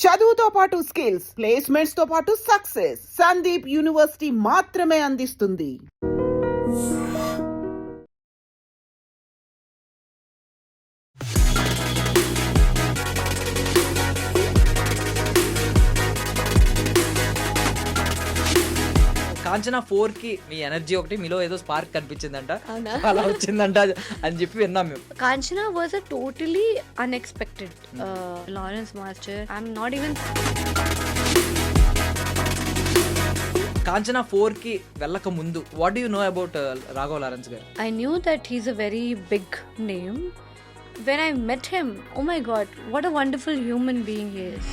చదువుతో పాటు skills, placements తో పాటు సక్సెస్ సందీప్ యూనివర్సిటీ మాత్రమే అందిస్తుంది. కాంచనా 4కి మీ ఎనర్జీ ఒకటి మీలో ఏదో స్పార్క్ కనిపించిందంట, అవునా? అలా వచ్చిందంట అని చెప్పి విన్నాం మేము. Kanchana was a totally unexpected Lawrence Master. I'm not even. Kanchana 4కి వెళ్ళక ముందు what do you know about Raghav Lawrence గారు? I knew that he's a very big name. When I met him, oh my God, what a wonderful human being he is.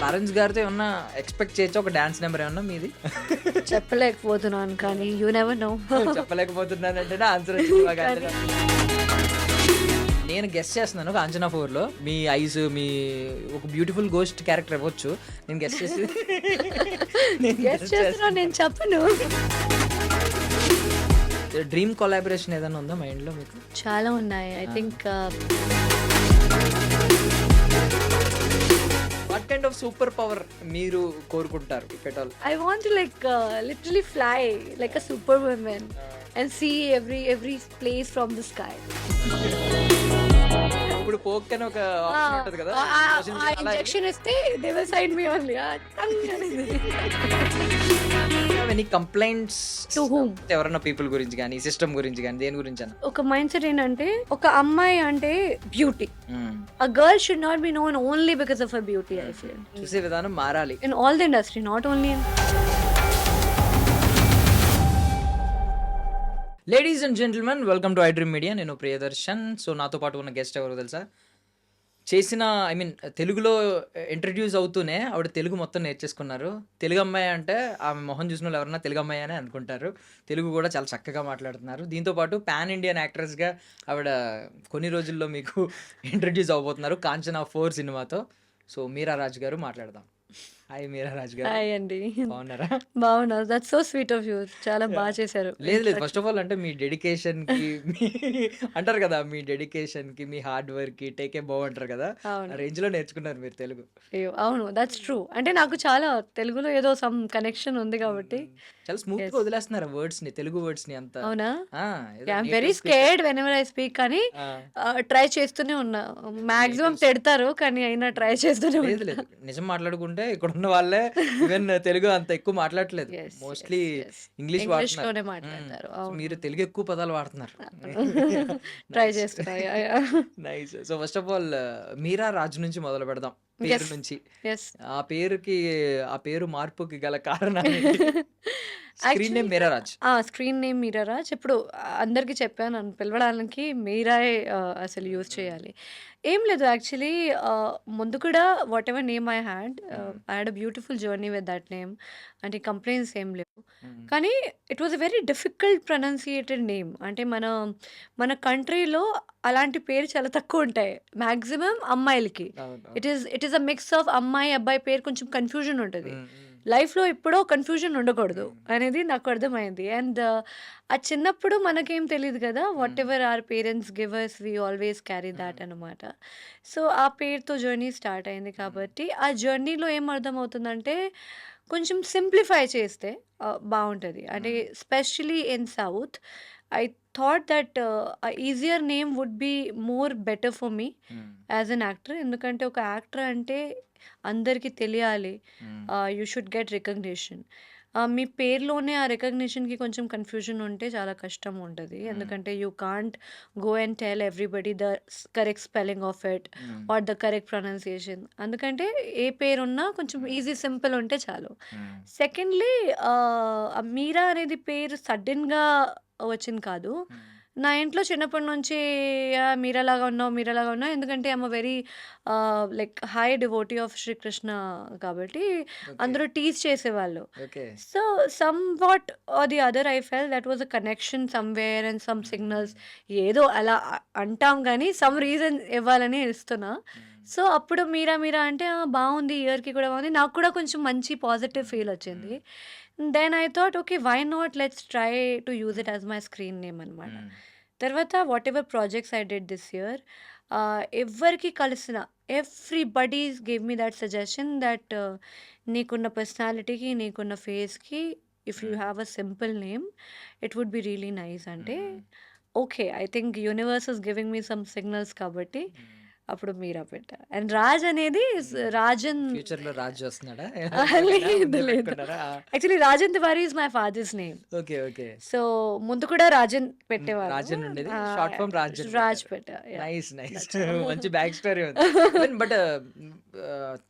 Lawrence గారితో ఏమన్నా expect చేయొచ్చు ఒక dance number ఏమన్నా మీది? చెప్పలేకపోతున్నాను కానీ you never know. చెప్పలేకపోతున్నానంటే answer వచ్చింది బాగా. నేను గెస్ట్ చేస్తున్నాను కాంచనా 4లో మీ ఐస్, మీ ఒక బ్యూటిఫుల్ గోస్ట్ క్యారెక్టర్ ఇవ్వచ్చు. నేను గెస్ట్ చేసి నేను చెప్పను. డ్రీమ్ కొలాబరేషన్ ఏదైనా ఉందా మైండ్ లో మీకు? చాలా ఉన్నాయి. I think what kind of super power మీరు కోరుకుంటారు if at all? I want to literally fly like a superwoman and see every place from the sky. ఇప్పుడు పోక్ అని ఒక ఆప్షన్ ఉంటది కదా, ఇంజెక్షన్ ఇస్తే they will sign me only. Any complaints To whom? ఎవరన్నా people గురించి కానీ, system గురించి కానీ, దేని గురించి అన్న? ఒక మైండ్ సెట్ ఏంటంటే ఒక అమ్మాయి అంటే beauty. A girl should not be known only because of her beauty, I feel. చూసే విధానం మారాలి. In all the industry, not only in. Ladies and gentlemen, welcome to I Dream Media. నేను Priyadarshan. So నాతో పాటు ఉన్న గెస్ట్ ఎవరో తెలుసా? చేసిన తెలుగులో ఇంట్రడ్యూస్ అవుతూనే ఆవిడ తెలుగు మొత్తం నేర్చేసుకున్నారు. తెలుగు అమ్మాయి అంటే ఆమె మొహం చూసిన వాళ్ళు ఎవరన్నా తెలుగు అమ్మాయి అని అనుకుంటారు. తెలుగు కూడా చాలా చక్కగా మాట్లాడుతున్నారు. దీంతోపాటు పాన్ ఇండియన్ యాక్ట్రెస్గా ఆవిడ కొన్ని రోజుల్లో మీకు ఇంట్రడ్యూస్ అవబోతున్నారు కాంచనా 4 సినిమాతో. సో మీరా రాజ్ గారు మాట్లాడదాం. హాయ్ మీరా రాజ్ గారు, హాయ్ అండి. బాగున్నారా? బాగున్నా. That's so sweet of you. చాలా బాగా చేశారు. లేదు ఫస్ట్ ఆఫ్ ఆల్ అంటే మీ డెడికేషన్ కి అంటారు కదా, మీ డెడికేషన్ కి, మీ హార్డ్ వర్క్ కి టేకే బాగుంటారు కదా, అవును. రేంజ్ లో నేర్చుకున్నారు మీరు తెలుగు. అయ్యో, అవును, దట్స్ ట్రూ. అంటే నాకు చాలా తెలుగులో ఏదో సమ్ కనెక్షన్ ఉంది కాబట్టి. చాలా స్మూత్ గా వదిలేస్తున్నారు వర్డ్స్ ని, తెలుగు వర్డ్స్ ని అంతా. అవునా? ఆ, ఏదో I'm native very speaker. Scared when ever I speak, కానీ ఆ, ట్రై చేస్తూనే ఉన్నా. మాక్సిమం తిడతారు కానీ అయినా ట్రై చేస్తూనే లేదు ఉన్నా. లేదు, నిజం మాట్లాడుకుంటే ఇక్కడ ఉన్న వాళ్ళే ఈవెన్ తెలుగు అంత ఎక్కువ మాట్లాడట్లేదు. Yes, mostly yes, yes. English English వాడుతున్నారు. లోనే మాట్లాడతారు. So అవును. మీరు తెలుగు ఎక్కువ పదాలు వాడుతున్నారు. ట్రై చేస్తున్నా. Nice. So first of all Meera Raju నుంచి మొదలు పెడదాం, పేరు నుంచి. ఎస్. ఆ పేరు మార్పుకి గల కారణం screen name Meera Raj. Screen name Meeraraj. ఇప్పుడు అందరికీ చెప్పాను, నన్ను పిలవడానికి మీరాయే అసలు యూజ్ చేయాలి. ఏం లేదు, యాక్చువల్లీ ముందు కూడా whatever name I had a beautiful journey with that name. అంటే కంప్లైంట్స్ ఏం లేవు. కానీ it was a very difficult pronunciated name. అంటే మన కంట్రీలో అలాంటి పేరు చాలా తక్కువ ఉంటాయి, మ్యాక్సిమం అమ్మాయిలకి. It is a mix of అమ్మాయి అబ్బాయి పేరు, కొంచెం కన్ఫ్యూజన్ ఉంటుంది. లైఫ్లో ఎప్పుడో కన్ఫ్యూజన్ ఉండకూడదు అనేది నాకు అర్థమైంది. అండ్ ఆ చిన్నప్పుడు మనకేం తెలియదు కదా, whatever our parents give us we always carry that అనమాట. సో ఆ పేరుతో జర్నీ స్టార్ట్ అయింది. కాబట్టి ఆ జర్నీలో ఏం అర్థమవుతుందంటే కొంచెం సింప్లిఫై చేస్తే బాగుంటుంది. అంటే specially in south I thought that easier name would be more better for me as an actor. ఎందుకంటే ఒక యాక్టర్ అంటే అందరికీ తెలియాలి, యూ షుడ్ గెట్ రికగ్నిషన్. మీ పేరులోనే ఆ రికగ్నిషన్కి కొంచెం కన్ఫ్యూజన్ ఉంటే చాలా కష్టం ఉంటుంది. ఎందుకంటే you can't go and tell everybody the correct spelling of it or the correct pronunciation. ఎందుకంటే ఏ పేరున్నా కొంచెం ఈజీ సింపుల్ ఉంటే చాలు. సెకండ్లీ, మీరా అనేది పేరు సడన్గా వచ్చింది కాదు. నా ఇంట్లో చిన్నప్పటి నుంచి మీరాలాగా ఉన్నావు. ఎందుకంటే I'm very high devotee of Sri Krishna కాబట్టి అందరూ టీజ్ చేసేవాళ్ళు. Okay. So some what are the other I felt that was a connection somewhere and some signals. ఏదో అలా అంటాం కానీ సమ్ రీజన్ ఇవ్వాలని ఇస్తున్నా. సో అప్పుడు మీరా అంటే బాగుంది, ఇయర్కి కూడా బాగుంది, నాకు కూడా కొంచెం మంచి పాజిటివ్ ఫీల్ వచ్చింది. Then I thought okay, why not, let's try to use it as my screen name అనమాట. తర్వాత whatever projects I did this year, ఎవ్వరికి కలిసిన everybody gave me that suggestion that నీకున్న పర్సనాలిటీకి, నీకున్న ఫేస్‌కి if you hmm. Have a simple name it would be really nice అంటే, hmm. Okay. I think universe is giving me some signals కాబట్టి hmm. అప్పుడు మీరా పెట్టా. అండ్ రాజ్ అనేది హ్మ్. రాజన్ ఫ్యూచర్‌లో రాజు వస్తున్నాడా? ఓకేనా? లేదు ముందే లేదు. పెట్టుకున్నారా? ఆ! Actually Rajan Tiwari is my father's name. Okay. Okay. So, ముందు కూడా రాజన్ పెట్టేవారు. రాజన్ ఉండేది. షార్ట్ ఆహ్, ఫార్మ్ రాజన్ రాజ్ పెట్టారు. పెట్టా. Yeah! Nice. Nice. That's all. మంచి బ్యాక్ స్టోరీ ఉంది. ఈవెన్ బట్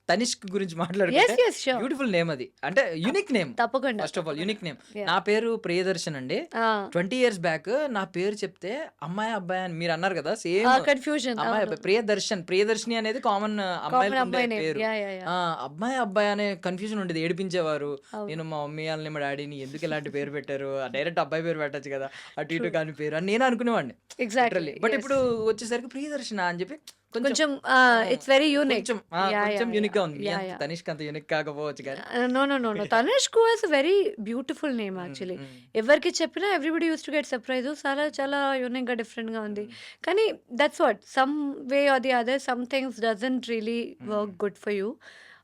తనిష్క్ గురించి మాట్లాడుకుంటే yes. Yes. Sure. Beautiful name అది. అంటే యూనిక్ నేమ్. తప్పకుండా. First of all unique name. Yeah! నా పేరు ప్రియదర్శన్ అండి. ఆ! 20 ఇయర్స్ బ్యాక్ నా పేరు చెప్తే అమ్మాయి, అబ్బాయి అని మీరన్నారు కదా! Same confusion. అమ్మాయి, అవును. అబ్బాయి. ప్రియదర్శన్, ప్రియదర్శిని అనేది కామన్ కామన్ అమ్మాయిలకుండే అమ్మాయి నేమ్. పేరు. యాహ్! యాహ్! యాహ్! ఆ! అబ్బాయి, అబ్బాయి అనే కన్‌ఫ్యూజన్ ఉండేది. ఏడిపించేవారు. అవును. నేను మా మమ్మీ ఆళ్ళని, మా డ్యాడీని ఎందుకు ఇలాంటి పేరు పెట్టారు? డైరెక్ట్ అబ్బాయి పేరు పెట్టొచ్చు కదా! అటు ట్రూ. ఇటు కాని పేరు అని నేను అనుకునేవాడిని. ఎగ్జాక్ట్‌లీ. లిటరల్లీ. But yes. ఇప్పుడు వచ్చేసరికి ప్రియదర్శన అని చెప్పి కొంచెం కొంచెం ఆ! It's very unique. కొంచెం యాహ్! కొంచెం యాహ్! యూనిక్‌గా యాహ్! ఉంది. మీ యాహ్! అంత యాహ్! తనిష్క్ అంత యూనిక్ కాకపోవచ్చు కానీ. నో. నో. నో. నో. తనుష్‌కు was a very beautiful name hmm. Actually. Hmm. ఎవరికి చెప్పినా everybody used to get surprise. చాలా చాలా యూనిక్‌గా డిఫరెంట్‌గా ఉంది. హ్మ్. కానీ that's what some way are the other some things doesn't really work హ్మ్. Good for you.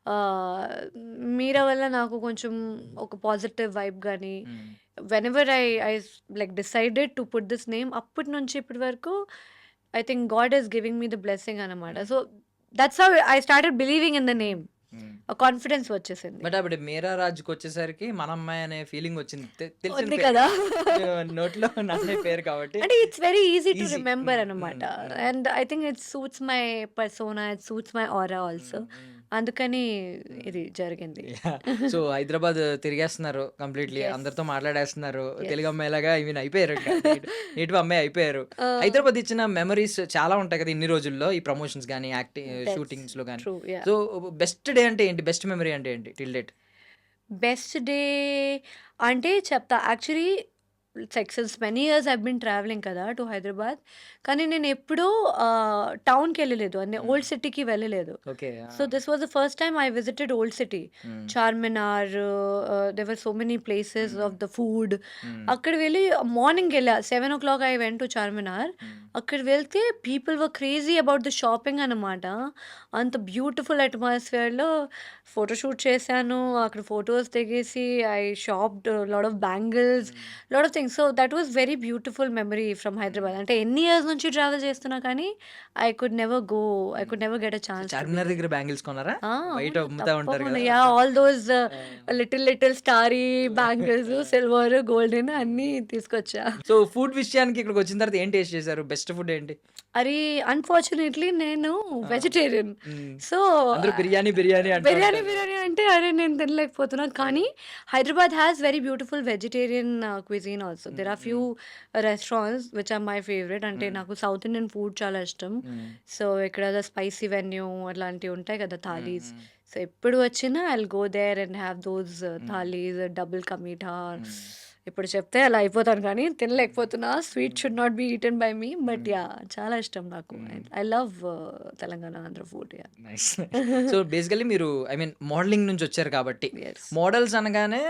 ఆహ్, మీరా వల్ల నాకు కొంచెం ఒక పాజిటివ్ వైబ్ గాని హ్మ్. Whenever I like decided to put this name అప్పటి నుంచి ఇప్పటి వరకు I think God is giving me the blessing అనమాట. హ్మ్. So that's how I started believing in the name. హ్మ్. ఆ కాన్ఫిడెన్స్ వచ్చేసింది. బట్ అప్పుడు మీరా రాజుకొచ్చేసరికి మన అమ్మాయి అనే ఫీలింగ్ వచ్చింది. తెలిసిన ఉంది పేరు. కదా! నోట్లో నానే పేరు కాబట్టి అంటే it's very easy to easy. Remember hmm. అనమాట. Hmm. Hmm. And I think it suits my persona, it suits my aura also. Hmm. Hmm. అందుకని హ్మ్. ఇది జరిగింది. యాహ్! సో, హైదరాబాద్ తిరిగేస్తున్నారు కంప్లీట్‌లీ. యెస్. అందరితో మాట్లాడేస్తున్నారు. తెలుగు యెస్. అమ్మాయిలాగా ఐ మీన్ అయిపోయారు ఇంకా. నేటివ్ అమ్మాయి అయిపోయారు. ఆ! హైదరాబాద్ ఇచ్చిన మెమోరీస్ చాలా ఉంటాయి కదా! ఇన్ని రోజుల్లో. ఈ ప్రమోషన్స్ గాని, దట్స్ షూటింగ్స్‌లో గాని. True. Yeah! So, best day అంటే ఏంటి? బెస్ట్ మెమరీ అంటే ఏంటి టిల్ డేట్? బెస్ట్ డే అంటే చెప్తా. Actually since many years I've been travelling కదా టు హైదరాబాద్. కానీ నేనెప్పుడూ టౌన్‌కెళ్ళలేదు. అంటే హ్మ్. ఓల్డ్ సిటీకి వెళ్ళలేదు. Okay. So, this was the first time I visited old city. Hmm. Charminar there were so many places hmm. Of the food. Hmm. అక్కడ వెళ్ళి morning ఎళ్ళా. 7:00 I went to Charminar. Hmm. అక్కడ వెళ్తే people were crazy about the shopping అనమాట. అంత beautiful అట్మాస్ఫియర్‌లో photoshoot చేశాను. అక్కడ ఫోటోస్ దిగేసి I shopped lot of bangles, hmm. Lot of things. So, that was very beautiful memory from hmm. Hyderabad. అంటే ఎన్ని ఇయర్స్ నుంచి ట్రావెల్ చేస్తున్నా కానీ I could never go. I hmm. Could never get a so, chance to be Charminar there. దగ్గర bangles కొన్నారా? ఆ! బయట అవును. అమ్ముతా ఉంటారు తప్పకుండా. కదా! యాహ్! అట్లా. ఆల్ దోస్ ఆ! లిటిల్ స్టారీ బ్యాంగిల్స్, ఆ! సిల్వర్, గోల్డెన్ హ్మ్. అన్నీ తీసుకొచ్చా. సో, ఫుడ్ విషయానికి ఇక్కడికొచ్చిన తర్వాత ఏం టేస్ట్ చేశారు? బెస్ట్ ఫుడ్ ఏంటి? అది అన్‌ఫార్చునేట్‌లీ నేను ఆ! వెజిటేరియన్. హ్మ్. సో, అందరూ బిర్యానీ, బిర్యానీ అంటా బిర్యానీ, ఉంటారు. బిర్యానీ అంటే అరే! నేను తినలేకపోతున్నా. కానీ hmm. Hyderabad has very beautiful vegetarian cuisine also. There hmm. Are few hmm. Restaurants which are my favourite. అంటే హ్మ్. నాకు సౌత్ ఇండియన్ ఫుడ్ చాలా ఇష్టం. హ్మ్. సో, ఇక్కడ స్పైసీ వెన్యూ అట్లాంటివి ఉంటాయి కదా! హ్మ్. థాలీస్. హ్మ్. సో, ఎప్పుడు వచ్చినా I will go there and have those hmm. Thalis, double ka meetha. హ్మ్. ఇప్పుడు చెప్తే అలా అయిపోతాను కానీ హ్మ్. తినలేకపోతున్నా. స్వీట్ షుడ్ హ్మ్. Not be eaten by me. But హ్మ్. యాహ్! చాలా ఇష్టం నాకు. హ్మ్. I love Telangana, Andhra food. Yeah! Nice. Nice. So, basically మీరు ఐ మీన్ మోడలింగ్ నుంచొచ్చారు కాబట్టి, యెస్. మోడల్స్ అనగానే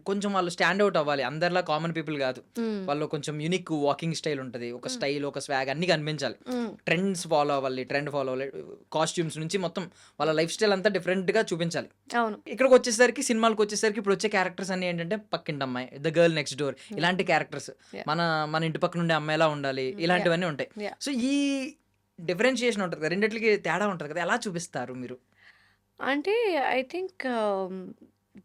కొంచెం వాళ్ళు స్టాండ్ ఔట్ అవ్వాలి. అందరిలా కామన్ పీపుల్ గాదు. హ్మ్. వాళ్ళు కొంచెం యూనిక్ వాకింగ్ స్టైల్ ఉంటది. ఒక హ్మ్. స్టైల్, ఒక స్వాగ్ అన్నీ కనిపించాలి. హ్మ్. ట్రెండ్ ఫాలో అవ్వాలి. కాస్ట్యూమ్స్ నుంచి మొత్తం వాళ్ళ లైఫ్ స్టైల్ అంతా డిఫరెంట్‌గా చూపించాలి. అవును. ఇక్కడికొచ్చేసరికి సినిమాలకొచ్చేసరికి ఇప్పుడొచ్చే క్యారెక్టర్స్ అన్నీ ఏంటంటే పక్కింటమ్మాయి, the girl next door yeah! ఇలాంటి క్యారెక్టర్స్. యాహ్! మన మన ఇంటి పక్కనుండే అమ్మాయిలా ఉండాలి. యాహ్! ఇలాంటివన్నీ ఉంటాయి. యాహ్! సో, ఈ డిఫరెన్షియేషన్ ఉంటది కదా! రెండిట్లకి తేడా ఉంటది కదా! ఎలా చూపిస్తారు మీరు? అంటే I think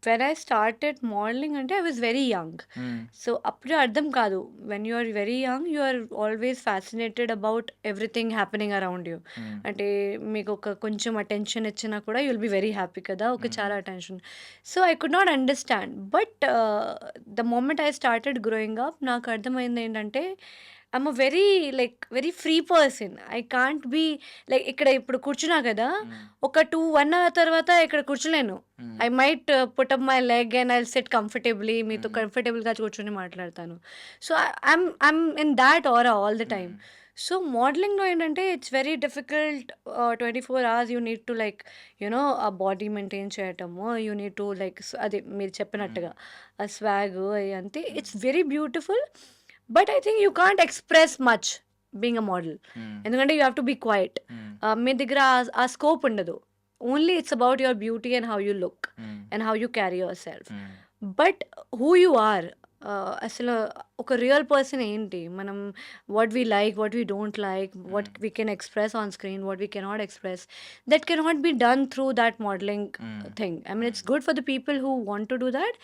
when I started modeling అంటే I was very young. Hmm. So, అప్పుడే అర్థం కాదు. When you are very young you are always fascinated about everything happening around you. Hmm. అంటే మీకు ఒక కొంచెం అటెన్షన్ ఇచ్చినా కూడా you will be very happy కదా! ఒక హ్మ్. చాలా attention. So, I could not understand. But the moment I started growing up నాకు అర్థమైంది ఏంటంటే I'm a very very free person. I can't be ఇక్కడ ఇప్పుడు కూర్చున్నా కదా! హ్మ్. ఒక 1 అవర్ తర్వాత ఇక్కడ కూర్చోలేను. హ్మ్. I might put up my leg and I'll SIT comfortably. మీతో హ్మ్. కంఫర్టబుల్‌గా కూర్చొని మాట్లాడతాను. So, I'm in thought aura all the time. హ్మ్. సో, మోడలింగ్‌లో ఏంటంటే it's very difficult. 24 hours you need to ఆ బాడీ మెయింటైన్ చేయటము. యూ నీడ్ టు అదే మీరు హ్మ్. చెప్పినట్టుగా ఆ స్వాగ్ అయంతే హ్మ్. It's very beautiful. But I think you can't express much. Being a model. హ్మ్. ఎందుకంటే you have to be quiet. Hmm. మీ దగ్గర ఆ స్కోప్ ఉండదు. Only it's about your beauty and how you look hmm. And how you carry yourself. Hmm. But who you are, అసలు ఒక real person ఏంటి, మనం what we like, what we don't like, what hmm. We can express on screen, what we cannot express, that cannot be done through that modelling hmm. Thing. I mean hmm. It's good for the people who want to do that.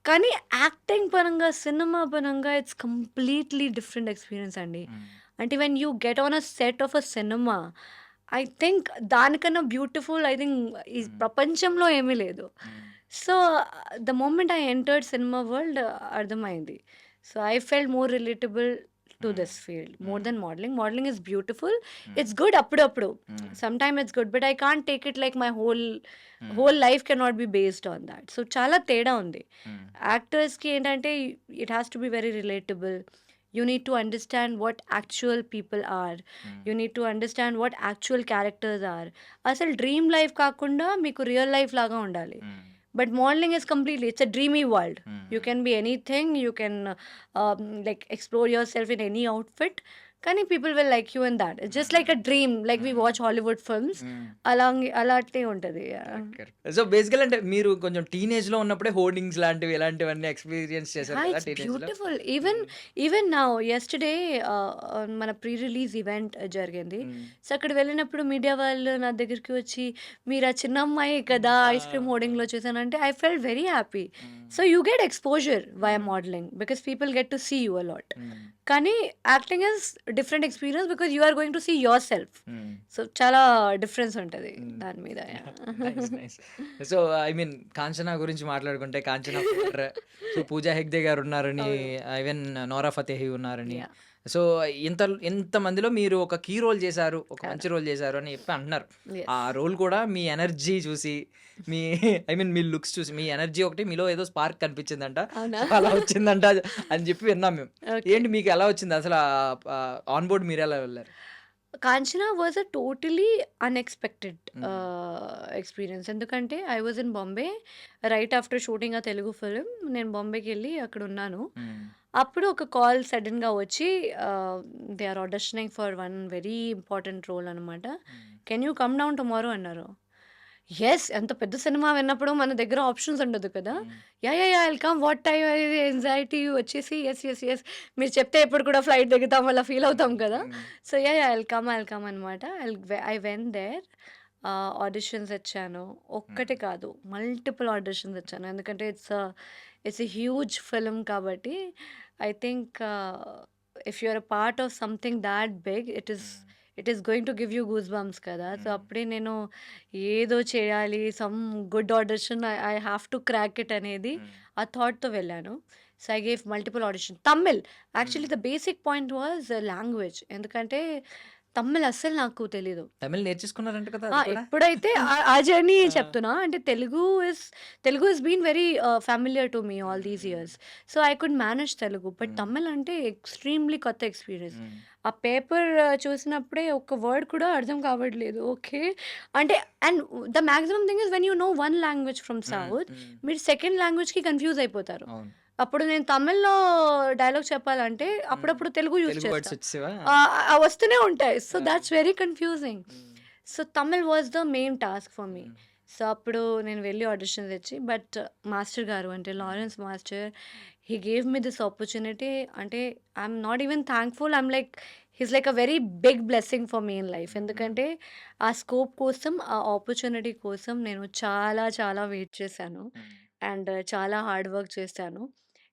కానీ acting పరంగా, cinema పరంగా it's completely different experience అండి. హ్మ్. అంటే when you get on a set of a cinema, I think దానికన్నా beautiful I think ఈ hmm. ప్రపంచంలో ఏమీ లేదు. Hmm. So the moment I entered cinema world అర్థమైంది. So I felt more relatable to hmm. This field more hmm. Then modelling. Modelling is beautiful, hmm. It's good అప్పుడప్పుడు, hmm. Sometime it's good, but I can't take it like my whole hmm. Whole life cannot be based on that. So చాలా తేడా ఉంది. Hmm. యాక్టర్స్‌కి ఏంటంటే it has to be very relatable. You need to understand what actual people are. హ్మ్. You need to understand what actual characters are. అసలు dream life కాకుండా మీకు real life లాగా ఉండాలి. Hmm. But modelling is completely it's a dreamy world. Hmm. You can be anything, you can like explore yourself in any outfit, కానీ people will like you in that. It's just like a dream, like we watch Hollywood films, hmm. అలాంటి ఉంటుంది. Correct. So బేసికల్ అంటే మీరు కొంచెం టీనేజ్‌లో ఉన్నప్పుడే hoardings లాంటివి ఇలాంటివన్నీ ఎక్స్‌పీరియన్స్ చేశారు కదా! ఇట్స్ టీనేజ్‌లో. బ్యూటిఫుల్. ఈవెన్ హ్మ్. ఈవెన్ నౌ యెస్టర్‌డే మన ప్రీ రిలీజ్ ఈవెంట్ జరిగింది. హ్మ్. సో అక్కడ వెళ్ళినప్పుడు మీడియా వాళ్ళు నా దగ్గరికి వచ్చి, "మీరు ఆ చిన్న అమ్మాయే కదా ఆ! ఐస్ క్రీమ్ హోర్డింగ్‌లో చూసానంటే" I felt very happy. Hmm. So you get exposure via hmm. Modelling because people get to see you a lot. Hmm. కానీ acting is different experience because you are going to see yourself. Hmm. So చాలా difference ఉంటది hmm. దాని మీద. Nice. Nice. So, I mean 'Kanchana' గురించి మాట్లాడుకుంటే 'Kanchana 4' so, 'Pooja Hegde' గారున్నారని, అవును. Even 'నోరా ఫతేహి' ఉన్నారని. యాహ్! సో, ఇంతమందిలో మీరు ఒక కీ రోల్ చేశారు. ఒక అవును. మంచి రోల్ చేశారు అని చెప్పి అంటున్నారు. ఆ యెస్. రోల్ కూడా మీ ఎనర్జీ చూసి, me I mean me looks చూసి, మీ ఎనర్జీ ఒకటి మీలో ఏదో స్పార్క్ కనిపించిందంట. అవునా? సో, అలా వచ్చిందంట అని చెప్పి విన్నాం మేము. ఓకే. ఏంటి మీకు ఎలా వచ్చింది అసలు ఆన్ బోర్డ్ మీరెలా వెళ్లారు? Kanchana was a totally unexpected హ్మ్. ఎక్స్పీరియన్స్. ఎందుకంటే I was in Bombay right after shooting ఆ తెలుగు ఫిల్మ్. నేను బాంబేకి వెళ్ళి అక్కడ ఉన్నాను. హ్మ్. అప్పుడు ఒక కాల్ సడన్గా వచ్చి, they are auditioning for one very important role అనమాట. Hmm. Can you come down tomorrow అన్నారు. యెస్, ఎంత పెద్ద సినిమా విన్నప్పుడు మన దగ్గర ఆప్షన్స్ ఉండదు కదా. హ్మ్. Yeah I'll come, what time అనేది ఎంజైటీ వచ్చేసి యెస్ మీరు చెప్తే ఎప్పుడు కూడా ఫ్లైట్ దిగుతాం అలా ఫీల్ అవుతాం హ్మ్. కదా. హ్మ్. సో ఐల్ కమ్ అనమాట. I went there. ఆడిషన్స్ ఇచ్చాను. హ్మ్. ఒక్కటే కాదు, మల్టిపుల్ ఆడిషన్స్ ఇచ్చాను. ఎందుకంటే ఇట్స్ ఎ హ్యూజ్ ఫిల్మ్ కాబట్టి I think if you are a part of something that big, hmm. It is going to give you goosebumps కదా. So hmm. అప్పుడే నేను ఏదో చేయాలి, some good audition, I have to crack it అనేది hmm. ఆ థాట్‌తో వెళ్ళాను. So I gave multiple audition. Tamil, హ్మ్. Actually the basic point was language. ఎందుకంటే తమిళ్ అస్సలు నాకు తెలీదు. తమిళ్ నేర్చేసుకున్నారంట కదా అది కూడా? ఎప్పుడైతే ఆ జర్నీ ఆ! చెప్తున్నా. అంటే Telugu has been very familiar to me all hmm. These hmm. Years. So I could manage Telugu. But hmm. Tamil అంటే ఎక్స్‌ట్రీమ్‌లీ కొత్త ఎక్స్‌పీరియన్స్. హ్మ్. ఆ పేపర్ చూసినప్పుడే ఒక్క వర్డ్ కూడా అర్థం కావట్లేదు. ఓకే. అంటే and the maximum thing is when you know one language from హ్మ్. సౌత్, హ్మ్. మీరు సెకండ్ లాంగ్వేజ్‌కి కన్‌ఫ్యూజ్ అయిపోతారు. అవును. అప్పుడు నేను తమిళ్‌లో డైలాగ్ చెప్పాలంటే హ్మ్. అప్పుడప్పుడు తెలుగు యూజ్ తెలుగు వర్డ్స్ చేస్తా. వచ్చేసావా? వస్తూనే ఉంటాయి. సో ఆ! Thoughts very confusing. Hmm. So Tamil was the main task for me. Hmm. So అప్పుడు నేను వెళ్ళి ఆడిషన్స్ ఇచ్చి, బట్ మాస్టర్ గారు అంటే hmm. Lawrence master, he gave me this opportunity. అంటే I'm not even thankful, I'm like he is like a very big blessing for me in life. Hmm. ఎందుకంటే ఆ scope కోసం, ఆ ఆపర్చునిటీ కోసం నేను చాలా చాలా వెయిట్ చేశాను. హ్మ్. అండ్ చాలా హార్డ్ వర్క్ చేశాను.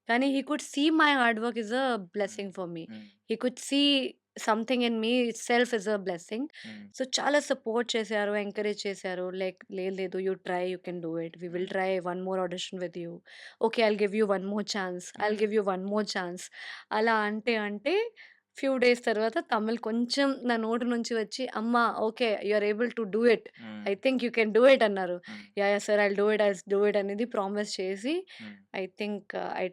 కానీ he could see my hard work is a hmm. Blessing for me. Hmm. He could see something in me itself is a blessing. Hmm. So చాలా సపోర్ట్ చేశారు, ఎంకరేజ్ చేశారు. Like లేదు you try, you can do it. We will hmm. Try one more audition with you. Okay, I'll give you one more chance. I'll hmm. Give you one more chance. అలా అంటే few days తర్వాత తమిళ్ కొంచెం నా నోటి నుంచి వచ్చి, "అమ్మ, okay, you are able to do it. Hmm. I think you can do it" అన్నారు. Hmm. Yeah! Sir, I'll do it అనేది ప్రామిస్ చేసి, hmm. I think I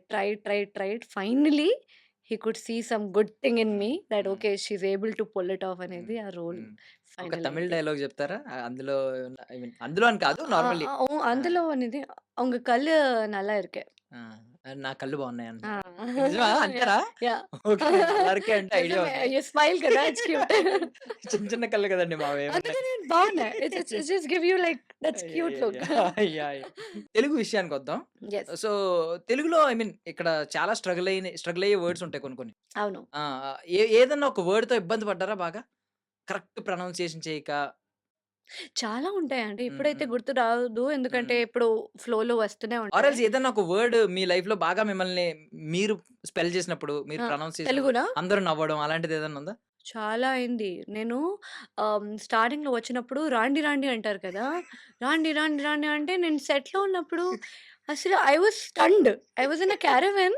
tried. Finally he could see some good thing in hmm. Me that hmm. Okay, she is able to pull it off hmm. అనేది ఆ role హ్మ్. ఒక final Tamil అయింది. Dialogue చెప్తారా? అందులో I mean అందులో అని కాదు నార్మల్లీ. ఆ! అందులో అనేది, "உங்க கல்லு நல்லா இருக்கு." ఆ! నా కళ్ళు బాగున్నాయంట. ఆ! నిజమా? అంటారా? యాహ్! ఓకే. అల్లరికి అంటే ఐడియా నిజమే. ఉంది. యూ స్మైల్ కదా! It's cute. చిన్న చిన్న కళ్ళు కదండీ మావేమున్నాయి. అందుకని బాగున్నాయి. It's just give you like that's cute look. Yeah! Yeah! Telugu విషయానికొద్దాం. యెస్. సో, తెలుగులో ఐ మీన్ ఇక్కడ చాలా స్ట్రగుల్ అయ్యే వర్డ్స్ ఉంటాయి కొన్ని కొన్ని. అవును. ఆ! ఏదన్నా ఒక వర్డ్‌తో ఇబ్బంది పడ్డారా బాగా? కరెక్ట్ ప్రొనౌన్సియేషన్ చేయక? చాలా ఉంటాయండి. హ్మ్. ఇప్పుడైతే హ్మ్. గుర్తు రాదు. ఎందుకంటే హ్మ్. ఇప్పుడు ఫ్లోలో వస్తూనే ఆర్ ఉంటాయి. ఎల్స్ ఏదన్నా ఒక వర్డ్ మీ లైఫ్‌లో బాగా మిమ్మల్ని మీరు స్పెల్ చేసినప్పుడు, మీరు ఆ! ప్రొనౌన్స్ చేసినప్పుడు తెలుగునా? అందరూ నవ్వడం అలాంటిది ఏదన్నా ఉందా? చాలా అయింది. నేను స్టార్టింగ్‌లో వచ్చినప్పుడు రాండి రాండి అంటారు కదా! రాండి రాండి రాండి అంటే నేను సెట్‌లో ఉన్నప్పుడు అసలు I was stunned. I was in a caravan.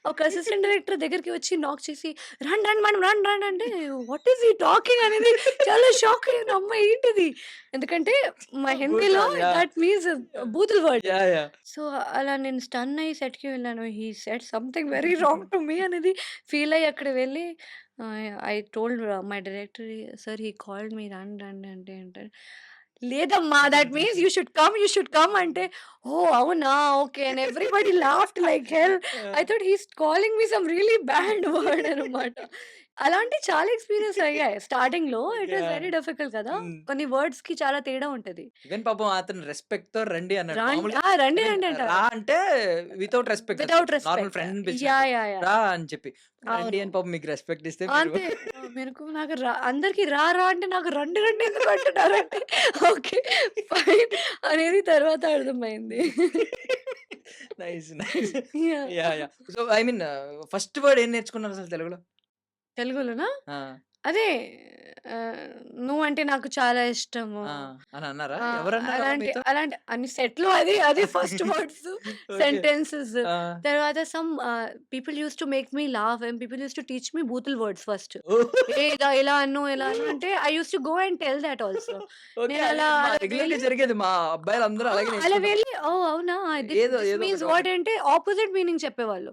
ఒక అసిస్టెంట్ డైరెక్టర్ దగ్గరికి వచ్చి నాక్ చేసి "రండి రండి మేడం రండి రండి" అంటే వాట్ ఈస్ హి టాకింగ్ అనేది చాలా షాక్ అయ్యాను. అమ్మ ఏంటిది? ఎందుకంటే మా హిందీలో బూతులు యాహ్! దట్ మీన్స్ బూతుల వర్డ్. యాహ్! యాహ్! సో, అలా నేను స్టన్ అయ్యి సెట్‌కి వెళ్ళాను. He said something very wrong to me అనేది ఫీల్ అయ్యి అక్కడ వెళ్ళి I told my director sir he called me రండి రండి అంటే అంటాడు. లేదమ్మా that means you should come అంటే ఓహ్! అవునా? Okay. And everybody laughed like hell. I thought he is calling me some really bad word అనమాట. అలాంటివి చాలా ఎక్స్‌పీరియన్స్ అయ్యాయి. స్టార్టింగ్‌లో it is yeah! Very difficult కదా! హ్మ్. కొన్ని వర్డ్స్‌కి చాలా తేడా ఉంటది. ఈవెన్ పాపం అతను రెస్పెక్ట్‌తో రండి అన్నాడు. మామూలుగా రండి ఐ మీన్ రండి రా అంటారు. అంటే వితౌట్ రెస్పెక్ట్ అసలు. Without normal respect. ఫ్రెండ్‌ని పిలిచినట్టు. యాహ్! యాహ్! యాహ్! రా అని చెప్పి. రండి అవును. అని పాపం మీకు రెస్పెక్ట్ ఇస్తే మీరు అంతే. మీకు నాకు అందరికి రా రా అంటే నాకు రండి రండి ఎందుకు అంటున్నారంటే ఓకే. ఫైన్ అనేది తర్వాత అర్థమైంది. Nice. Nice. Yeah! Yeah! Yeah! So, I mean first word ఏం నేర్చుకున్నారు అసలు తెలుగులో? తెలుగులోనా? ఆ! అదే ఆహ్, నువ్వంటే నాకు చాలా ఇష్టము. ఆ! అని అన్నారా? ఆ! ఎవరన్నారు అలా అలాంటి మీతో? అలాంటి అన్ని సెట్‌లో అది అది ఫస్ట్ వర్డ్స్, ఓకే. సెంటెన్సెస్. ఆ! తర్వాత people used to make me laugh and people used to teach me బూతుల్ వర్డ్స్ ఫస్ట్. ఓహ్! ఏ ఇలా అను, ఇలా అను అంటే I used to go and tell that also. Okay. నేను అది అలా మా అలా రెగ్యులర్‌గా వెళ్ళి జరిగేది. మా అబ్బాయిలందరూ ఆ! అలాగే అలా నేర్చుకుంటారు. వెళ్ళి ఓహ్! అవునా! ఏదో దిస్ ఏదో మీన్స్ ఒక వాట్ అంటే అపోజిట్ మీనింగ్ చెప్పేవాళ్ళు.